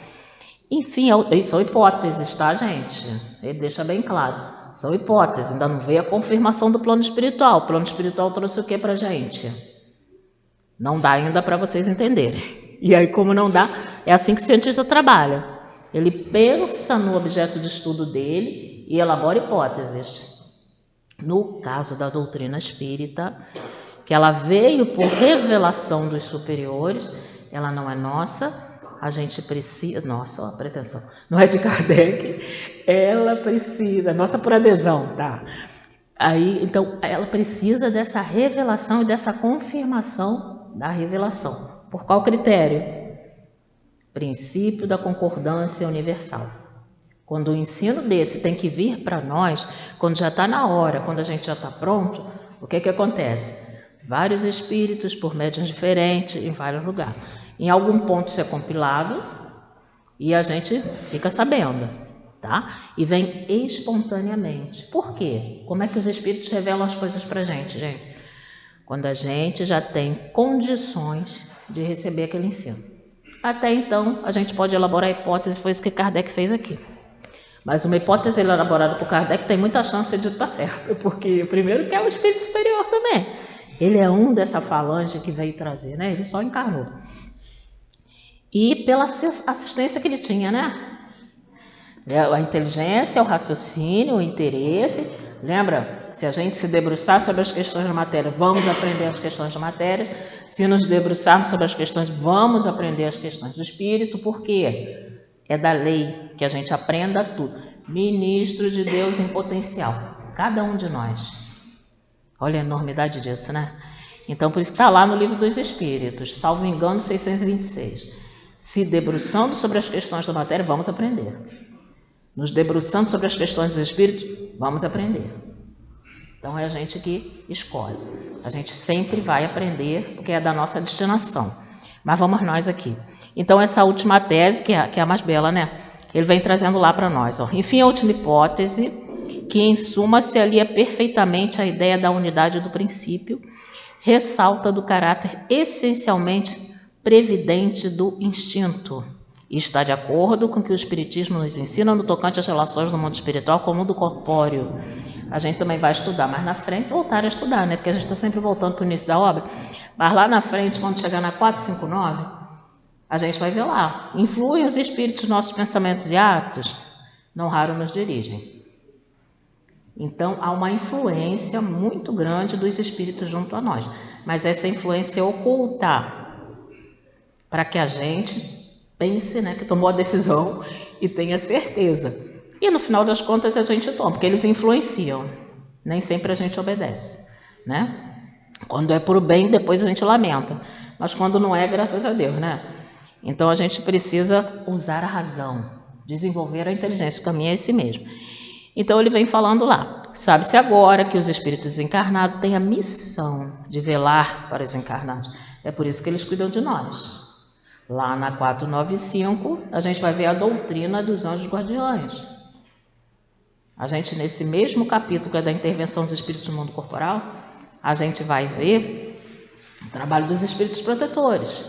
Enfim, são hipóteses, tá, gente? Ele deixa bem claro. São hipóteses, ainda não veio a confirmação do plano espiritual. O plano espiritual trouxe o que para a gente? Não dá ainda para vocês entenderem. E aí, como não dá, é assim que o cientista trabalha. Ele pensa no objeto de estudo dele e elabora hipóteses. No caso da doutrina espírita, que ela veio por revelação dos superiores, ela não é nossa. A gente precisa... Nossa, ó, a pretensão. Não é de Kardec. Ela precisa... Nossa, por adesão, tá? Aí, então, ela precisa dessa revelação e dessa confirmação da revelação. Por qual critério? Princípio da concordância universal. Quando o ensino desse tem que vir para nós, quando já está na hora, quando a gente já está pronto, o que acontece? Vários espíritos por médiuns diferentes em vários lugares. Em algum ponto isso é compilado e a gente fica sabendo, tá? E vem espontaneamente. Por quê? Como é que os espíritos revelam as coisas para a gente, gente? Quando a gente já tem condições de receber aquele ensino. Até então, a gente pode elaborar a hipótese, foi isso que Kardec fez aqui. Mas uma hipótese elaborada por Kardec tem muita chance de estar certa, porque primeiro que é o espírito superior também. Ele é um dessa falange que veio trazer, né? Ele só encarnou. E pela assistência que ele tinha, né? A inteligência, o raciocínio, o interesse. Lembra? Se a gente se debruçar sobre as questões da matéria, vamos aprender as questões da matéria. Se nos debruçarmos sobre as questões, vamos aprender as questões do espírito. Por quê? É da lei que a gente aprenda tudo. Ministro de Deus em potencial. Cada um de nós. Olha a enormidade disso, né? Então, por isso está lá no Livro dos Espíritos, salvo engano, 626. Se debruçando sobre as questões da matéria, vamos aprender. Nos debruçando sobre as questões dos espíritos, vamos aprender. Então, é a gente que escolhe. A gente sempre vai aprender, porque é da nossa destinação. Mas vamos nós aqui. Então, essa última tese, que é a mais bela, né? Ele vem trazendo lá para nós. Ó. Enfim, a última hipótese, que em suma se alia perfeitamente à ideia da unidade do princípio, ressalta do caráter essencialmente previdente do instinto e está de acordo com o que o Espiritismo nos ensina no tocante às relações do mundo espiritual com o mundo corpóreo. A gente também vai estudar mais na frente, voltar a estudar, né? Porque a gente está sempre voltando para o início da obra, mas lá na frente, quando chegar na 459, a gente vai ver lá. Influem os espíritos nos nossos pensamentos e atos? Não raro nos dirigem. Então, há uma influência muito grande dos espíritos junto a nós. Mas essa influência é oculta para que a gente pense, né, que tomou a decisão e tenha certeza. E no final das contas a gente toma, porque eles influenciam. Nem sempre a gente obedece, né? Quando é por bem, depois a gente lamenta. Mas quando não é, graças a Deus, né? Então a gente precisa usar a razão, desenvolver a inteligência. O caminho é esse mesmo. Então ele vem falando lá. Sabe-se agora que os espíritos desencarnados têm a missão de velar para os encarnados. É por isso que eles cuidam de nós. Lá na 495, a gente vai ver a doutrina dos anjos guardiões. A gente, nesse mesmo capítulo que é da intervenção dos espíritos no mundo corporal, a gente vai ver o trabalho dos espíritos protetores.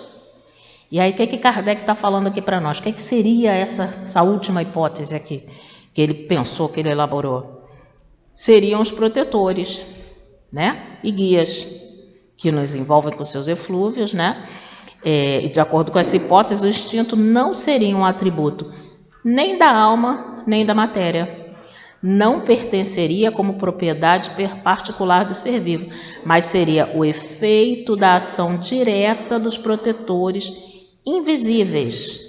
E aí, o que Kardec está falando aqui para nós? O que seria essa última hipótese aqui, que ele pensou, que ele elaborou? Seriam os protetores, né? E guias, que nos envolvem com seus eflúvios, né? E de acordo com essa hipótese, o instinto não seria um atributo nem da alma, nem da matéria. Não pertenceria como propriedade particular do ser vivo, mas seria o efeito da ação direta dos protetores invisíveis.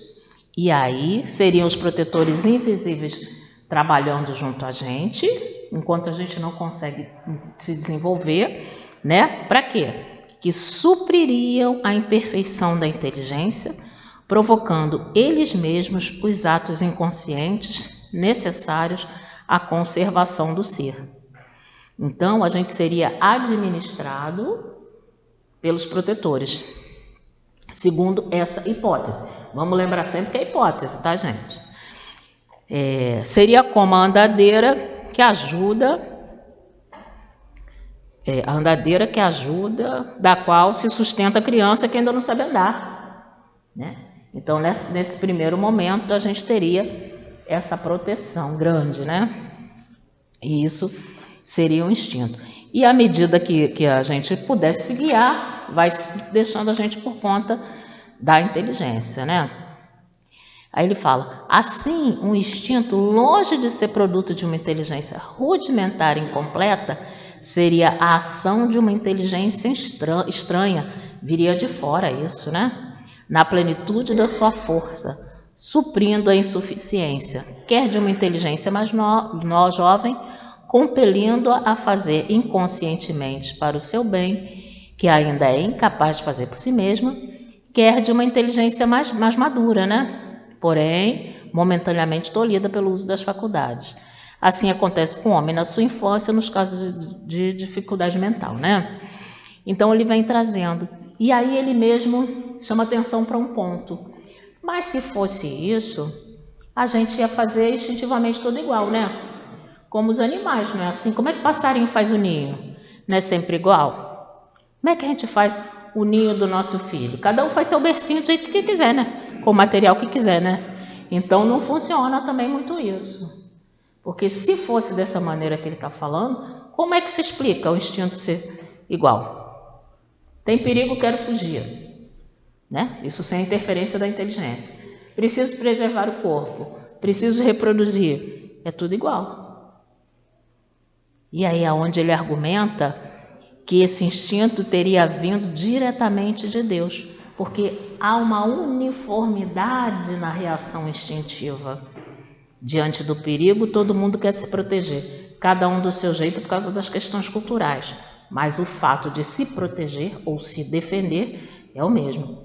E aí seriam os protetores invisíveis trabalhando junto a gente, enquanto a gente não consegue se desenvolver, né? Para quê? Que supririam a imperfeição da inteligência, provocando eles mesmos os atos inconscientes necessários à conservação do ser. Então, a gente seria administrado pelos protetores, segundo essa hipótese. Vamos lembrar sempre que é hipótese, tá, gente? Seria como a andadeira que ajuda, da qual se sustenta a criança que ainda não sabe andar, né? Então, nesse primeiro momento, a gente teria essa proteção grande, né? E isso seria um instinto. E à medida que a gente pudesse se guiar, vai deixando a gente por conta da inteligência, né? Aí ele fala, assim, um instinto, longe de ser produto de uma inteligência rudimentar e incompleta, seria a ação de uma inteligência estranha, viria de fora isso, né? Na plenitude da sua força, suprindo a insuficiência, quer de uma inteligência mais jovem, compelindo-a a fazer inconscientemente para o seu bem, que ainda é incapaz de fazer por si mesma, quer de uma inteligência mais madura, né? Porém, momentaneamente tolhida pelo uso das faculdades. Assim acontece com o homem na sua infância, nos casos de dificuldade mental, né? Então ele vem trazendo. E aí ele mesmo chama atenção para um ponto. Mas se fosse isso, a gente ia fazer instintivamente tudo igual, né? Como os animais, não é assim? Como é que o passarinho faz o ninho? Não é sempre igual? Como é que a gente faz o ninho do nosso filho? Cada um faz seu bercinho do jeito que quiser, né? Com o material que quiser, né? Então não funciona também muito isso. Porque se fosse dessa maneira que ele está falando, como é que se explica o instinto ser igual? Tem perigo, quero fugir. Né? Isso sem a interferência da inteligência. Preciso preservar o corpo. Preciso reproduzir. É tudo igual. E aí é onde ele argumenta que esse instinto teria vindo diretamente de Deus. Porque há uma uniformidade na reação instintiva. Diante do perigo, todo mundo quer se proteger, cada um do seu jeito por causa das questões culturais. Mas o fato de se proteger ou se defender é o mesmo.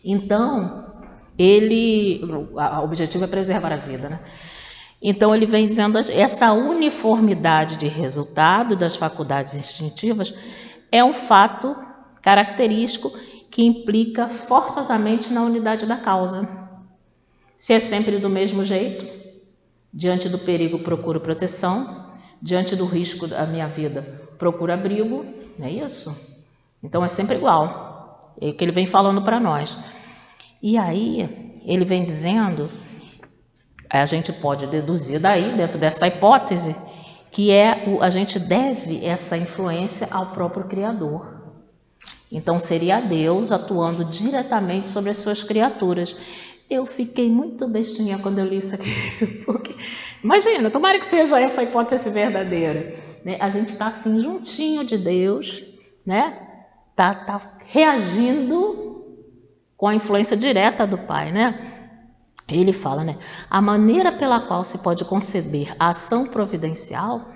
Então, o objetivo é preservar a vida, né? Então, ele vem dizendo essa uniformidade de resultado das faculdades instintivas é um fato característico que implica forçosamente na unidade da causa. Se é sempre do mesmo jeito, diante do perigo procuro proteção, diante do risco da minha vida procuro abrigo, não é isso? Então é sempre igual, é o que ele vem falando para nós. E aí ele vem dizendo, a gente pode deduzir daí, dentro dessa hipótese, que a gente deve essa influência ao próprio Criador. Então seria Deus atuando diretamente sobre as suas criaturas. Eu fiquei muito bestinha quando eu li isso aqui, porque, imagina, tomara que seja essa hipótese verdadeira, né? A gente está assim, juntinho de Deus, né? Tá reagindo com a influência direta do Pai, né? Ele fala, né? A maneira pela qual se pode conceber a ação providencial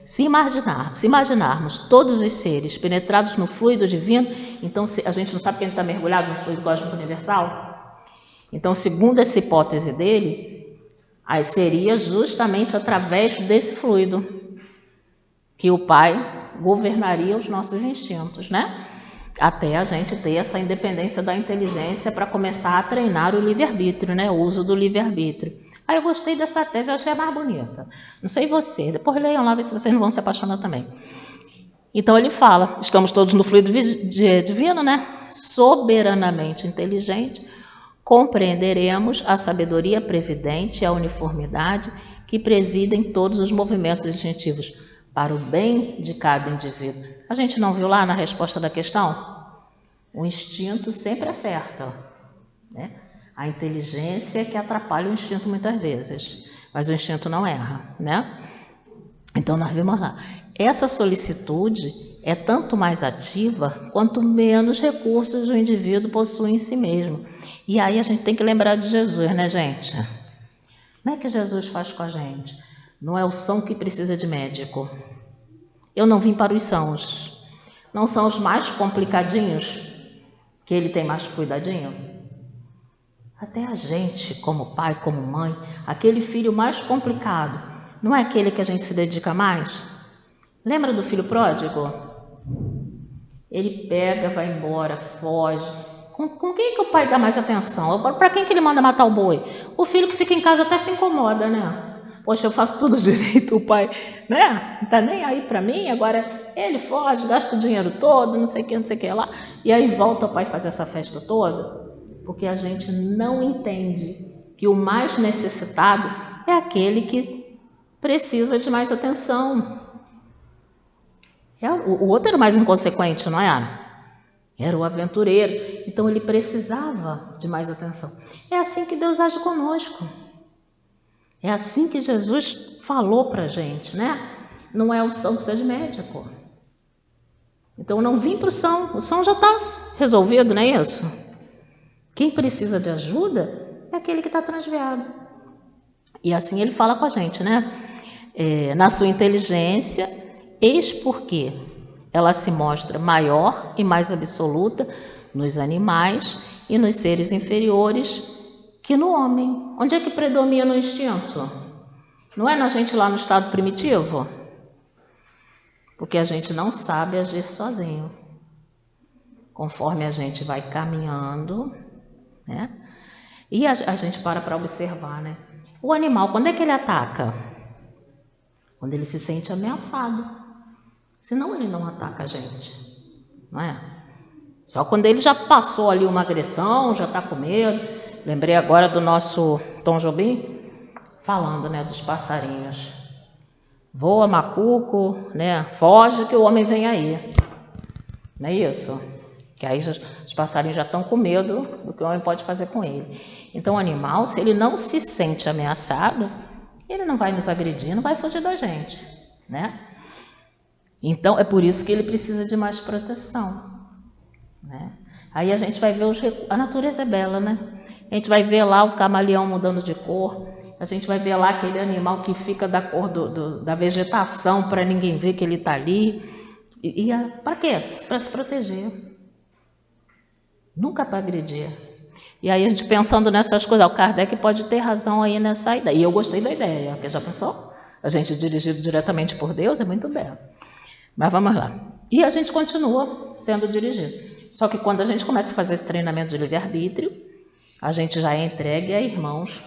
se imaginarmos todos os seres penetrados no fluido divino, então a gente não sabe quem está mergulhado no fluido cósmico universal? Então, segundo essa hipótese dele, aí seria justamente através desse fluido que o Pai governaria os nossos instintos, né? Até a gente ter essa independência da inteligência para começar a treinar o livre-arbítrio, né? O uso do livre-arbítrio. Aí eu gostei dessa tese, eu achei a mais bonita. Não sei você, depois leiam lá, ver se vocês não vão se apaixonar também. Então ele fala, estamos todos no fluido divino, né? Soberanamente inteligente, compreenderemos a sabedoria previdente e a uniformidade que presidem todos os movimentos instintivos para o bem de cada indivíduo. A gente não viu lá na resposta da questão? O instinto sempre acerta, né? A inteligência é que atrapalha o instinto muitas vezes, mas o instinto não erra, né? Então nós vimos lá. Essa solicitude é tanto mais ativa quanto menos recursos o indivíduo possui em si mesmo. E aí a gente tem que lembrar de Jesus, né, gente? Como é que Jesus faz com a gente? Não é o são que precisa de médico. Eu não vim para os sãos. Não são os mais complicadinhos que ele tem mais cuidadinho? Até a gente, como pai, como mãe, aquele filho mais complicado, não é aquele que a gente se dedica mais? Lembra do filho pródigo? Ele pega, vai embora, foge. Com quem que o pai dá mais atenção? Para quem que ele manda matar o boi? O filho que fica em casa até se incomoda, né? Poxa, eu faço tudo direito, o pai, né? Não tá nem aí para mim, agora ele foge, gasta o dinheiro todo, não sei o que lá. E aí volta o pai fazer essa festa toda, porque a gente não entende que o mais necessitado é aquele que precisa de mais atenção. O outro era o mais inconsequente, não é? Era o aventureiro. Então ele precisava de mais atenção. É assim que Deus age conosco. É assim que Jesus falou para a gente, né? Não é o são que precisa de médico. Então não vim para o são já está resolvido, não é isso? Quem precisa de ajuda é aquele que está transviado. E assim ele fala com a gente, né? Na sua inteligência, eis porque ela se mostra maior e mais absoluta nos animais e nos seres inferiores que no homem. Onde é que predomina o instinto? Não é na gente lá no estado primitivo? Porque a gente não sabe agir sozinho. Conforme a gente vai caminhando, né? E a gente para observar, né? O animal, quando é que ele ataca? Quando ele se sente ameaçado. Senão ele não ataca a gente, não é? Só quando ele já passou ali uma agressão, já está com medo. Lembrei agora do nosso Tom Jobim, falando, né, dos passarinhos. Voa, macuco, né? Foge que o homem vem aí. Não é isso? Que aí os passarinhos já estão com medo do que o homem pode fazer com ele. Então o animal, se ele não se sente ameaçado, ele não vai nos agredir, não vai fugir da gente, né? Então é por isso que ele precisa de mais proteção, né? Aí a gente vai ver a natureza é bela, né? A gente vai ver lá o camaleão mudando de cor, a gente vai ver lá aquele animal que fica da cor da vegetação para ninguém ver que ele está ali. Para quê? Para se proteger. Nunca para agredir. E aí a gente pensando nessas coisas, o Kardec pode ter razão aí nessa ideia. E eu gostei da ideia, porque já pensou? A gente dirigido diretamente por Deus é muito belo. Mas vamos lá. E a gente continua sendo dirigido. Só que quando a gente começa a fazer esse treinamento de livre-arbítrio, a gente já é entregue a irmãos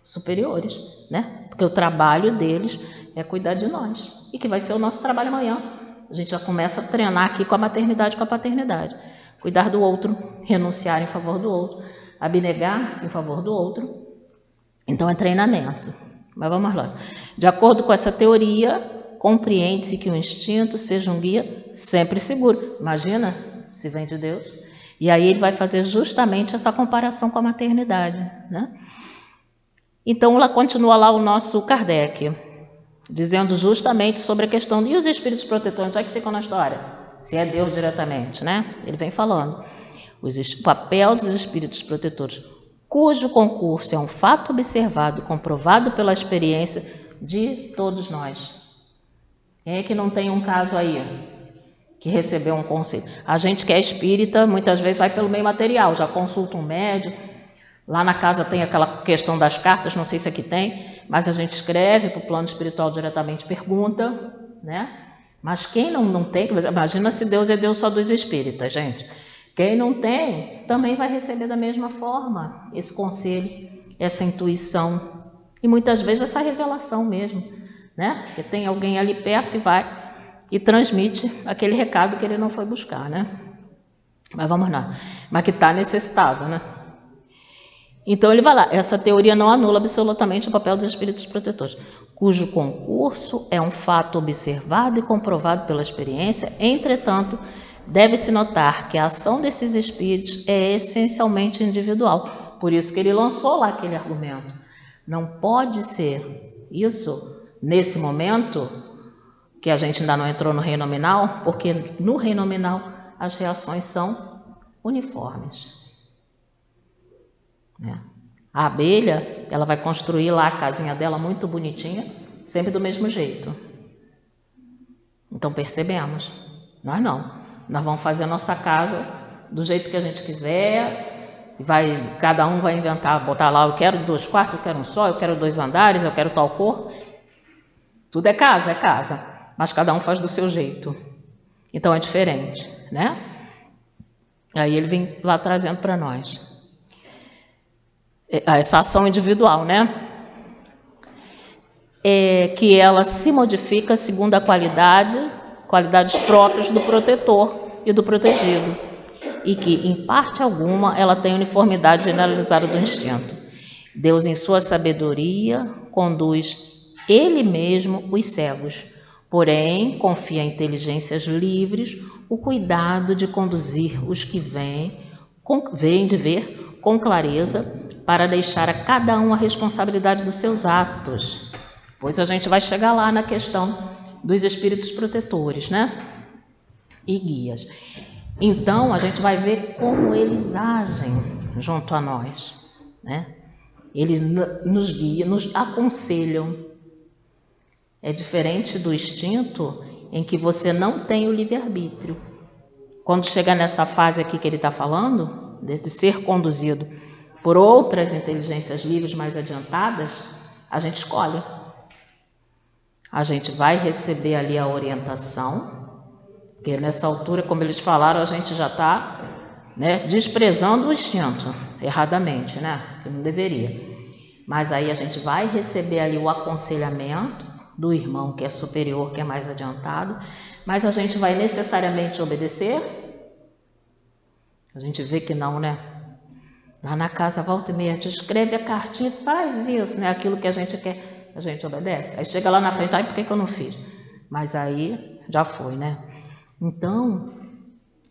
superiores, né? Porque o trabalho deles é cuidar de nós. E que vai ser o nosso trabalho amanhã. A gente já começa a treinar aqui com a maternidade e com a paternidade. Cuidar do outro, renunciar em favor do outro, abnegar-se em favor do outro. Então é treinamento. Mas vamos lá. De acordo com essa teoria, compreende-se que o instinto seja um guia sempre seguro. Imagina se vem de Deus. E aí ele vai fazer justamente essa comparação com a maternidade, né? Então lá continua lá o nosso Kardec, dizendo justamente sobre a questão. E os espíritos protetores, onde é que ficam na história? Se é Deus diretamente, né? Ele vem falando. O papel dos espíritos protetores, cujo concurso é um fato observado, comprovado pela experiência de todos nós. Quem é que não tem um caso aí que recebeu um conselho? A gente que é espírita, muitas vezes vai pelo meio material, já consulta um médium. Lá na casa tem aquela questão das cartas, não sei se aqui tem, mas a gente escreve para o plano espiritual diretamente, pergunta, né? Mas quem não tem, imagina se Deus é Deus só dos espíritas, gente. Quem não tem, também vai receber da mesma forma esse conselho, essa intuição e muitas vezes essa revelação mesmo, né? Porque tem alguém ali perto que vai e transmite aquele recado que ele não foi buscar, né? Mas vamos lá. Mas que está necessitado, né? Então ele vai lá, essa teoria não anula absolutamente o papel dos espíritos protetores, cujo concurso é um fato observado e comprovado pela experiência. Entretanto, deve-se notar que a ação desses espíritos é essencialmente individual. Por isso que ele lançou lá aquele argumento. Não pode ser isso nesse momento, que a gente ainda não entrou no reino nominal, porque no reino nominal as reações são uniformes. A abelha, ela vai construir lá a casinha dela muito bonitinha, sempre do mesmo jeito. Então percebemos, nós não. Nós vamos fazer a nossa casa do jeito que a gente quiser, cada um vai inventar, botar lá, eu quero 2 quartos, eu quero um só, eu quero 2 andares, eu quero tal cor. Tudo é casa, mas cada um faz do seu jeito. Então é diferente, né? Aí ele vem lá trazendo para nós essa ação individual, né? Que ela se modifica segundo a qualidades próprias do protetor e do protegido, e que, em parte alguma, ela tem uniformidade generalizada do instinto. Deus, em sua sabedoria, conduz Ele mesmo os cegos, porém, confia a inteligências livres o cuidado de conduzir os que vêm de ver com clareza, para deixar a cada um a responsabilidade dos seus atos. Pois a gente vai chegar lá na questão dos espíritos protetores, né? E guias. Então, a gente vai ver como eles agem junto a nós, né? Eles nos guiam, nos aconselham. É diferente do instinto, em que você não tem o livre-arbítrio. quando chega nessa fase aqui que ele está falando, de ser conduzido por outras inteligências livres mais adiantadas, a gente escolhe. A gente vai receber ali a orientação, porque nessa altura, como eles falaram, a gente já está, né, desprezando o instinto, erradamente, né, que não deveria. Mas aí a gente vai receber ali o aconselhamento do irmão que é superior, que é mais adiantado, mas a gente vai necessariamente obedecer? A gente vê que não, né? Lá na casa, volta e meia, a gente escreve a cartinha, faz isso, né? Aquilo que a gente quer, a gente obedece. Aí chega lá na frente, ai, por que eu não fiz? Mas aí já foi, né? Então,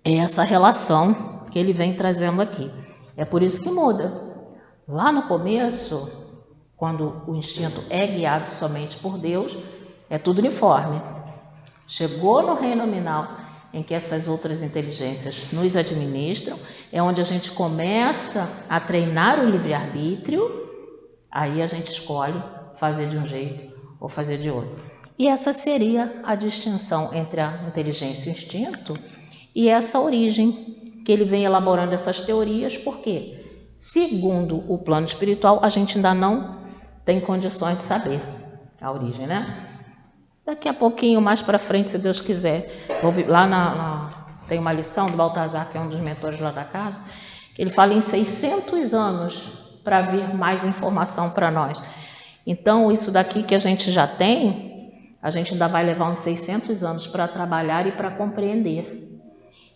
é essa relação que ele vem trazendo aqui. É por isso que muda. Lá no começo, quando o instinto é guiado somente por Deus, é tudo uniforme. Chegou no reino nominal, em que essas outras inteligências nos administram, é onde a gente começa a treinar o livre-arbítrio, aí a gente escolhe fazer de um jeito ou fazer de outro. E essa seria a distinção entre a inteligência e o instinto e essa origem que ele vem elaborando essas teorias, porque, segundo o plano espiritual, a gente ainda não tem condições de saber a origem, né? Daqui a pouquinho, mais para frente, se Deus quiser, lá tem uma lição do Baltazar, que é um dos mentores lá da casa, que ele fala em 600 anos para vir mais informação para nós. Então, isso daqui que a gente já tem, a gente ainda vai levar uns 600 anos para trabalhar e para compreender.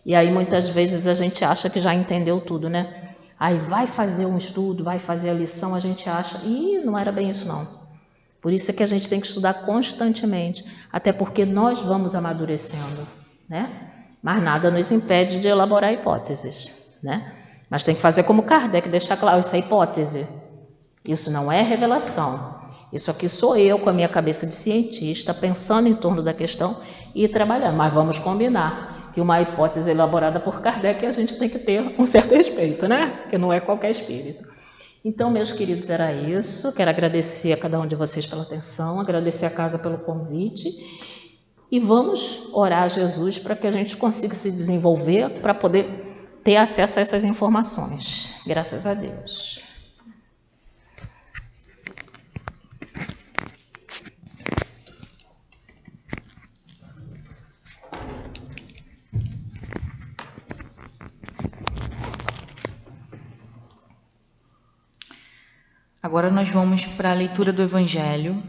E aí, muitas vezes, a gente acha que já entendeu tudo, né? Aí vai fazer um estudo, vai fazer a lição, a gente acha, não era bem isso não. Por isso é que a gente tem que estudar constantemente, até porque nós vamos amadurecendo, né? Mas nada nos impede de elaborar hipóteses, né? Mas tem que fazer como Kardec, deixar claro, isso é hipótese, isso não é revelação. Isso aqui sou eu com a minha cabeça de cientista, pensando em torno da questão e trabalhando. Mas vamos combinar que uma hipótese elaborada por Kardec a gente tem que ter um certo respeito, né? Porque não é qualquer espírito. Então, meus queridos, era isso. Quero agradecer a cada um de vocês pela atenção, agradecer a casa pelo convite e vamos orar a Jesus para que a gente consiga se desenvolver para poder ter acesso a essas informações. Graças a Deus. Agora nós vamos para a leitura do Evangelho,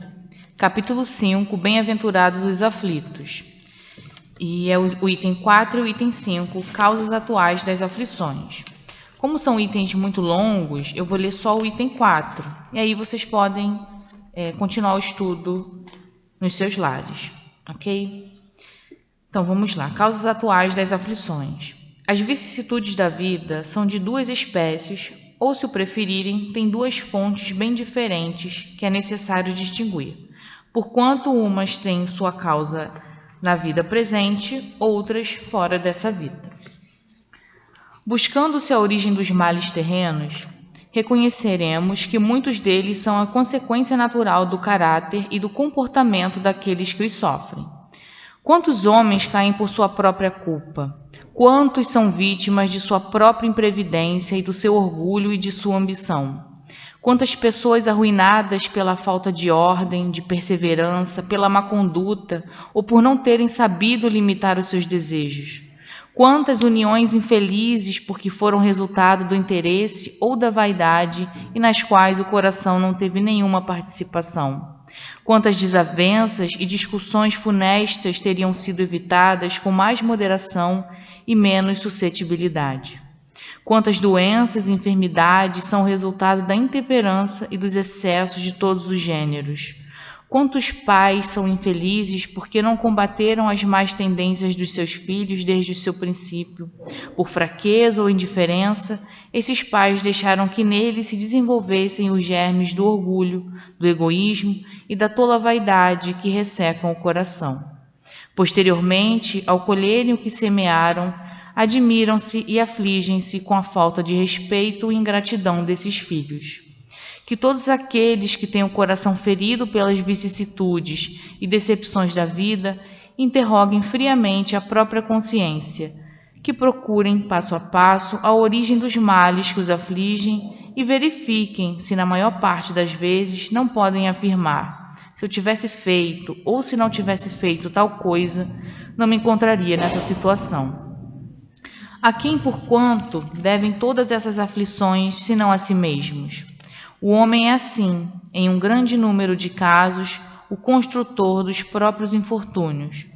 capítulo 5, Bem-aventurados os aflitos. E é o item 4 e o item 5, Causas atuais das aflições. Como são itens muito longos, eu vou ler só o item 4. E aí vocês podem continuar o estudo nos seus lares, ok? Então vamos lá, Causas atuais das aflições. As vicissitudes da vida são de duas espécies, ou, se o preferirem, tem duas fontes bem diferentes que é necessário distinguir, porquanto umas têm sua causa na vida presente, outras fora dessa vida. Buscando-se a origem dos males terrenos, reconheceremos que muitos deles são a consequência natural do caráter e do comportamento daqueles que os sofrem. Quantos homens caem por sua própria culpa? Quantos são vítimas de sua própria imprevidência e do seu orgulho e de sua ambição? Quantas pessoas arruinadas pela falta de ordem, de perseverança, pela má conduta ou por não terem sabido limitar os seus desejos? Quantas uniões infelizes porque foram resultado do interesse ou da vaidade e nas quais o coração não teve nenhuma participação? Quantas desavenças e discussões funestas teriam sido evitadas com mais moderação e menos suscetibilidade? Quantas doenças e enfermidades são resultado da intemperança e dos excessos de todos os gêneros? Quantos pais são infelizes porque não combateram as más tendências dos seus filhos desde o seu princípio? Por fraqueza ou indiferença, esses pais deixaram que neles se desenvolvessem os germes do orgulho, do egoísmo e da tola vaidade que ressecam o coração. Posteriormente, ao colherem o que semearam, admiram-se e afligem-se com a falta de respeito e ingratidão desses filhos. Que todos aqueles que têm o coração ferido pelas vicissitudes e decepções da vida interroguem friamente a própria consciência, que procurem passo a passo a origem dos males que os afligem e verifiquem se na maior parte das vezes não podem afirmar: se eu tivesse feito ou se não tivesse feito tal coisa, não me encontraria nessa situação. A quem, por quanto, devem todas essas aflições, senão a si mesmos? O homem é assim, em um grande número de casos, o construtor dos próprios infortúnios.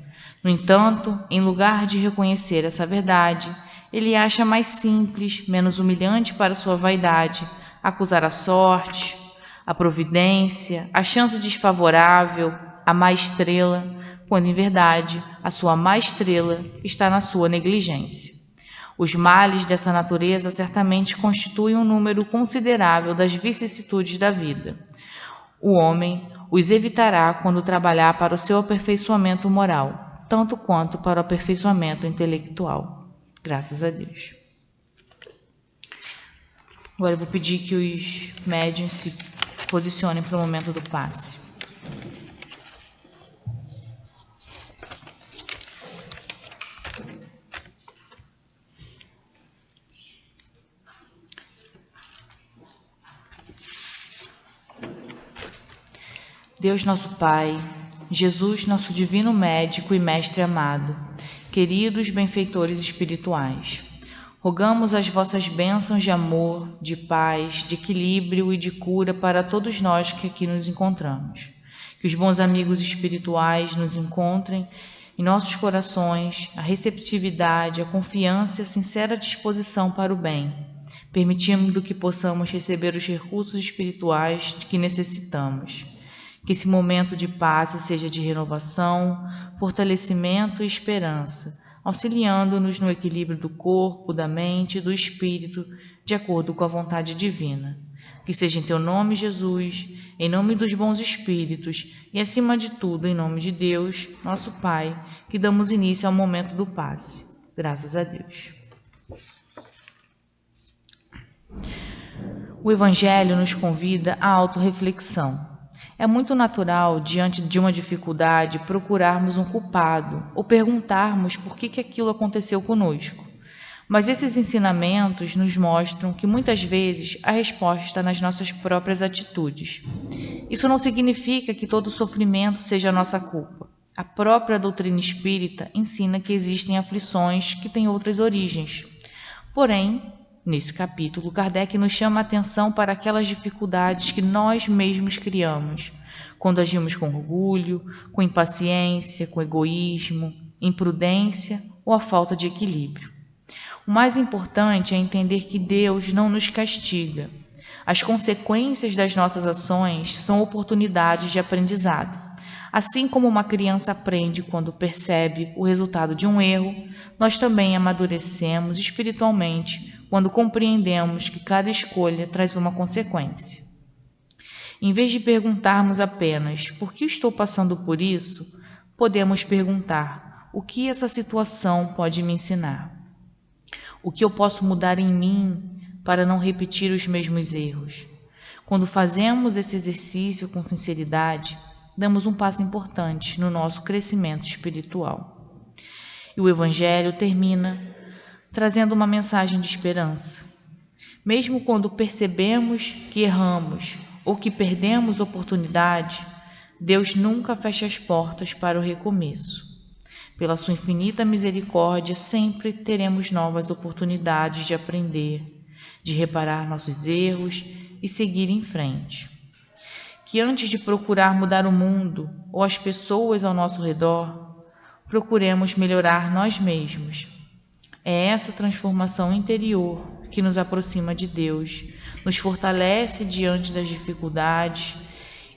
No entanto, em lugar de reconhecer essa verdade, ele acha mais simples, menos humilhante para sua vaidade, acusar a sorte, a providência, a chance desfavorável, a má estrela, quando em verdade a sua má estrela está na sua negligência. Os males dessa natureza certamente constituem um número considerável das vicissitudes da vida. O homem os evitará quando trabalhar para o seu aperfeiçoamento moral, tanto quanto para o aperfeiçoamento intelectual. Graças a Deus. Agora eu vou pedir que os médiuns se posicionem para o momento do passe. Deus nosso Pai, Jesus nosso divino médico e mestre amado, queridos benfeitores espirituais, rogamos as vossas bênçãos de amor, de paz, de equilíbrio e de cura para todos nós que aqui nos encontramos. Que os bons amigos espirituais nos encontrem em nossos corações a receptividade, a confiança e a sincera disposição para o bem, permitindo que possamos receber os recursos espirituais de que necessitamos. Que esse momento de paz seja de renovação, fortalecimento e esperança, auxiliando-nos no equilíbrio do corpo, da mente e do espírito, de acordo com a vontade divina. Que seja em teu nome, Jesus, em nome dos bons espíritos e, acima de tudo, em nome de Deus, nosso Pai, que damos início ao momento do passe. Graças a Deus. O Evangelho nos convida à autorreflexão. É muito natural, diante de uma dificuldade, procurarmos um culpado ou perguntarmos por que aquilo aconteceu conosco. Mas esses ensinamentos nos mostram que muitas vezes a resposta está nas nossas próprias atitudes. Isso não significa que todo sofrimento seja nossa culpa. A própria doutrina espírita ensina que existem aflições que têm outras origens. Porém, nesse capítulo, Kardec nos chama a atenção para aquelas dificuldades que nós mesmos criamos, quando agimos com orgulho, com impaciência, com egoísmo, imprudência ou a falta de equilíbrio. O mais importante é entender que Deus não nos castiga. As consequências das nossas ações são oportunidades de aprendizado. Assim como uma criança aprende quando percebe o resultado de um erro, nós também amadurecemos espiritualmente quando compreendemos que cada escolha traz uma consequência. Em vez de perguntarmos apenas por que estou passando por isso, podemos perguntar o que essa situação pode me ensinar. O que eu posso mudar em mim para não repetir os mesmos erros? Quando fazemos esse exercício com sinceridade, damos um passo importante no nosso crescimento espiritual. E o Evangelho termina trazendo uma mensagem de esperança. Mesmo quando percebemos que erramos ou que perdemos oportunidade, Deus nunca fecha as portas para o recomeço. Pela sua infinita misericórdia, sempre teremos novas oportunidades de aprender, de reparar nossos erros e seguir em frente. Que antes de procurar mudar o mundo ou as pessoas ao nosso redor, procuremos melhorar nós mesmos. É essa transformação interior que nos aproxima de Deus, nos fortalece diante das dificuldades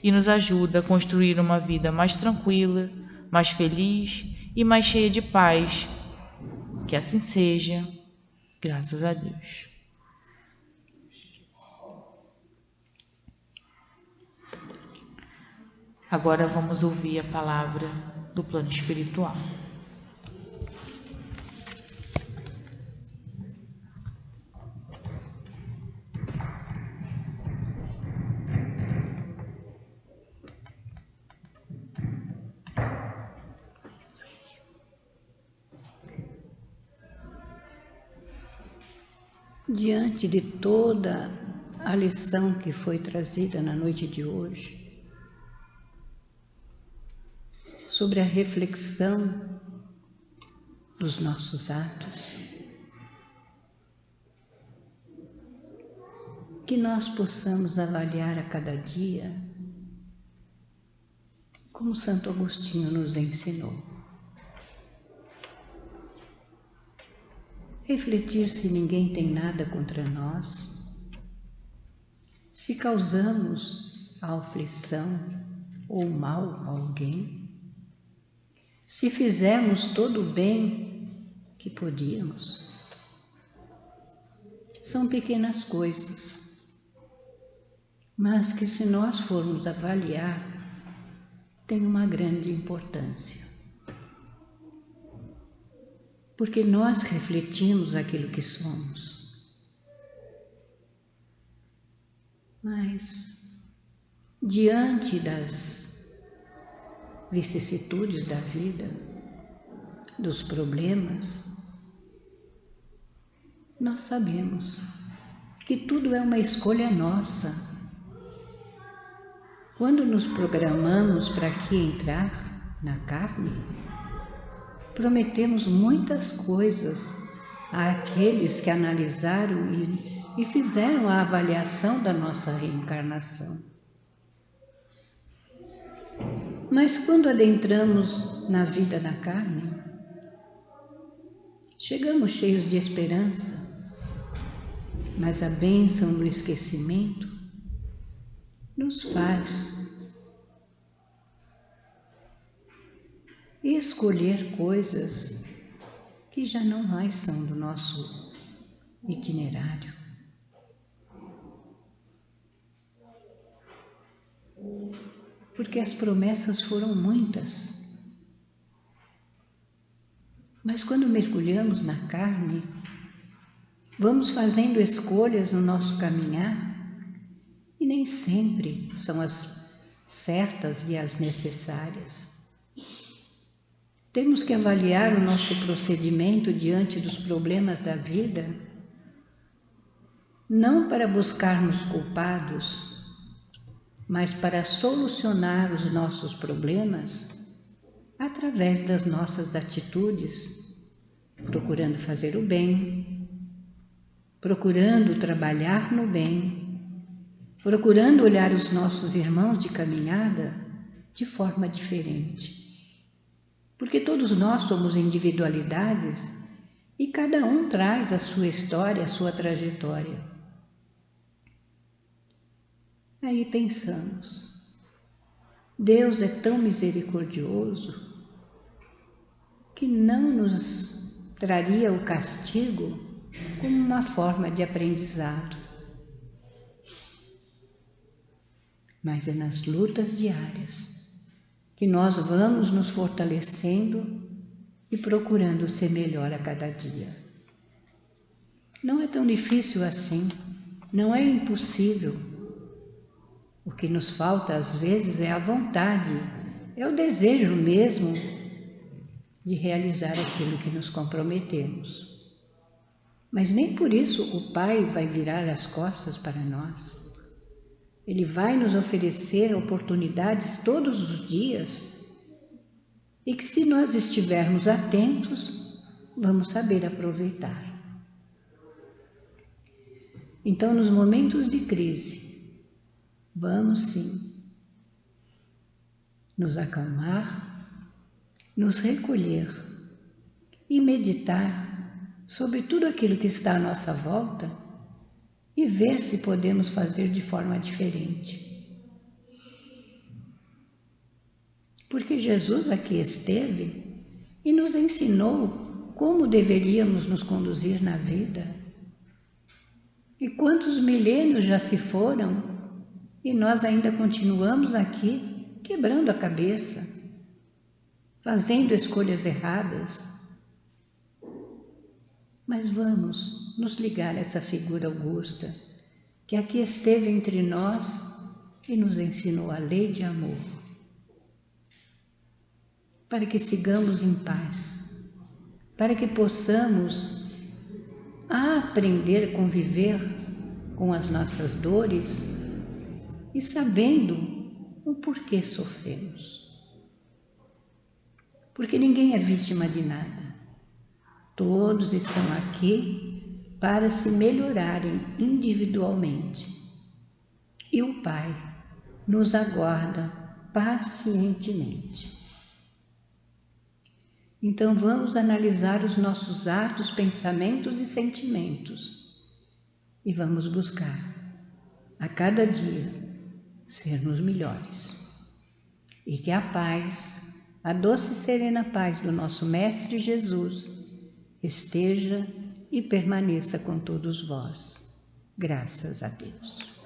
e nos ajuda a construir uma vida mais tranquila, mais feliz e mais cheia de paz. Que assim seja, graças a Deus. Agora vamos ouvir a palavra do plano espiritual. diante de toda a lição que foi trazida na noite de hoje, sobre a reflexão dos nossos atos, que nós possamos avaliar a cada dia como Santo Agostinho nos ensinou. Refletir se ninguém tem nada contra nós, se causamos a aflição ou mal a alguém, se fizemos todo o bem que podíamos. São pequenas coisas, mas que, se nós formos avaliar, têm uma grande importância. Porque nós refletimos aquilo que somos. Mas, diante das vicissitudes da vida, dos problemas, nós sabemos que tudo é uma escolha nossa. Quando nos programamos para aqui entrar na carne, prometemos muitas coisas àqueles que analisaram e fizeram a avaliação da nossa reencarnação. Mas quando adentramos na vida da carne, chegamos cheios de esperança, mas a bênção do esquecimento nos faz escolher coisas que já não mais são do nosso itinerário. Porque as promessas foram muitas. Mas quando mergulhamos na carne, vamos fazendo escolhas no nosso caminhar e nem sempre são as certas e as necessárias. Temos que avaliar o nosso procedimento diante dos problemas da vida, não para buscarmos culpados, mas para solucionar os nossos problemas através das nossas atitudes, procurando fazer o bem, procurando trabalhar no bem, procurando olhar os nossos irmãos de caminhada de forma diferente. Porque todos nós somos individualidades e cada um traz a sua história, a sua trajetória. Aí pensamos, Deus é tão misericordioso que não nos traria o castigo como uma forma de aprendizado. Mas é nas lutas diárias que nós vamos nos fortalecendo e procurando ser melhor a cada dia. Não é tão difícil assim, não é impossível. O que nos falta às vezes é a vontade, é o desejo mesmo de realizar aquilo que nos comprometemos. Mas nem por isso o Pai vai virar as costas para nós. Ele vai nos oferecer oportunidades todos os dias e que, se nós estivermos atentos, vamos saber aproveitar. Então, nos momentos de crise, vamos sim nos acalmar, nos recolher e meditar sobre tudo aquilo que está à nossa volta e ver se podemos fazer de forma diferente. Porque Jesus aqui esteve e nos ensinou como deveríamos nos conduzir na vida. E quantos milênios já se foram e nós ainda continuamos aqui quebrando a cabeça, fazendo escolhas erradas. Mas vamos nos ligar a essa figura augusta que aqui esteve entre nós e nos ensinou a lei de amor, para que sigamos em paz, para que possamos aprender a conviver com as nossas dores e sabendo o porquê sofremos. Porque ninguém é vítima de nada. Todos estão aqui para se melhorarem individualmente. E o Pai nos aguarda pacientemente. Então vamos analisar os nossos atos, pensamentos e sentimentos e vamos buscar a cada dia sermos melhores. E que a paz, a doce e serena paz do nosso Mestre Jesus esteja e permaneça com todos vós. Graças a Deus.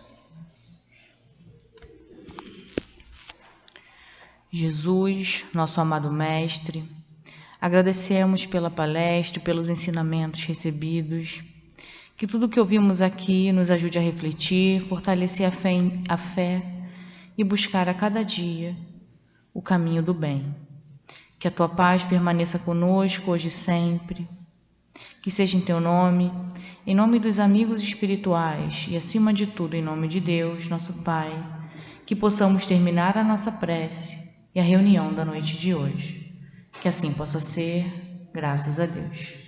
Jesus, nosso amado Mestre, agradecemos pela palestra e pelos ensinamentos recebidos. Que tudo que ouvimos aqui nos ajude a refletir, fortalecer a fé e buscar a cada dia o caminho do bem. Que a tua paz permaneça conosco hoje e sempre. Que seja em teu nome, em nome dos amigos espirituais e, acima de tudo, em nome de Deus, nosso Pai, que possamos terminar a nossa prece e a reunião da noite de hoje. Que assim possa ser, graças a Deus.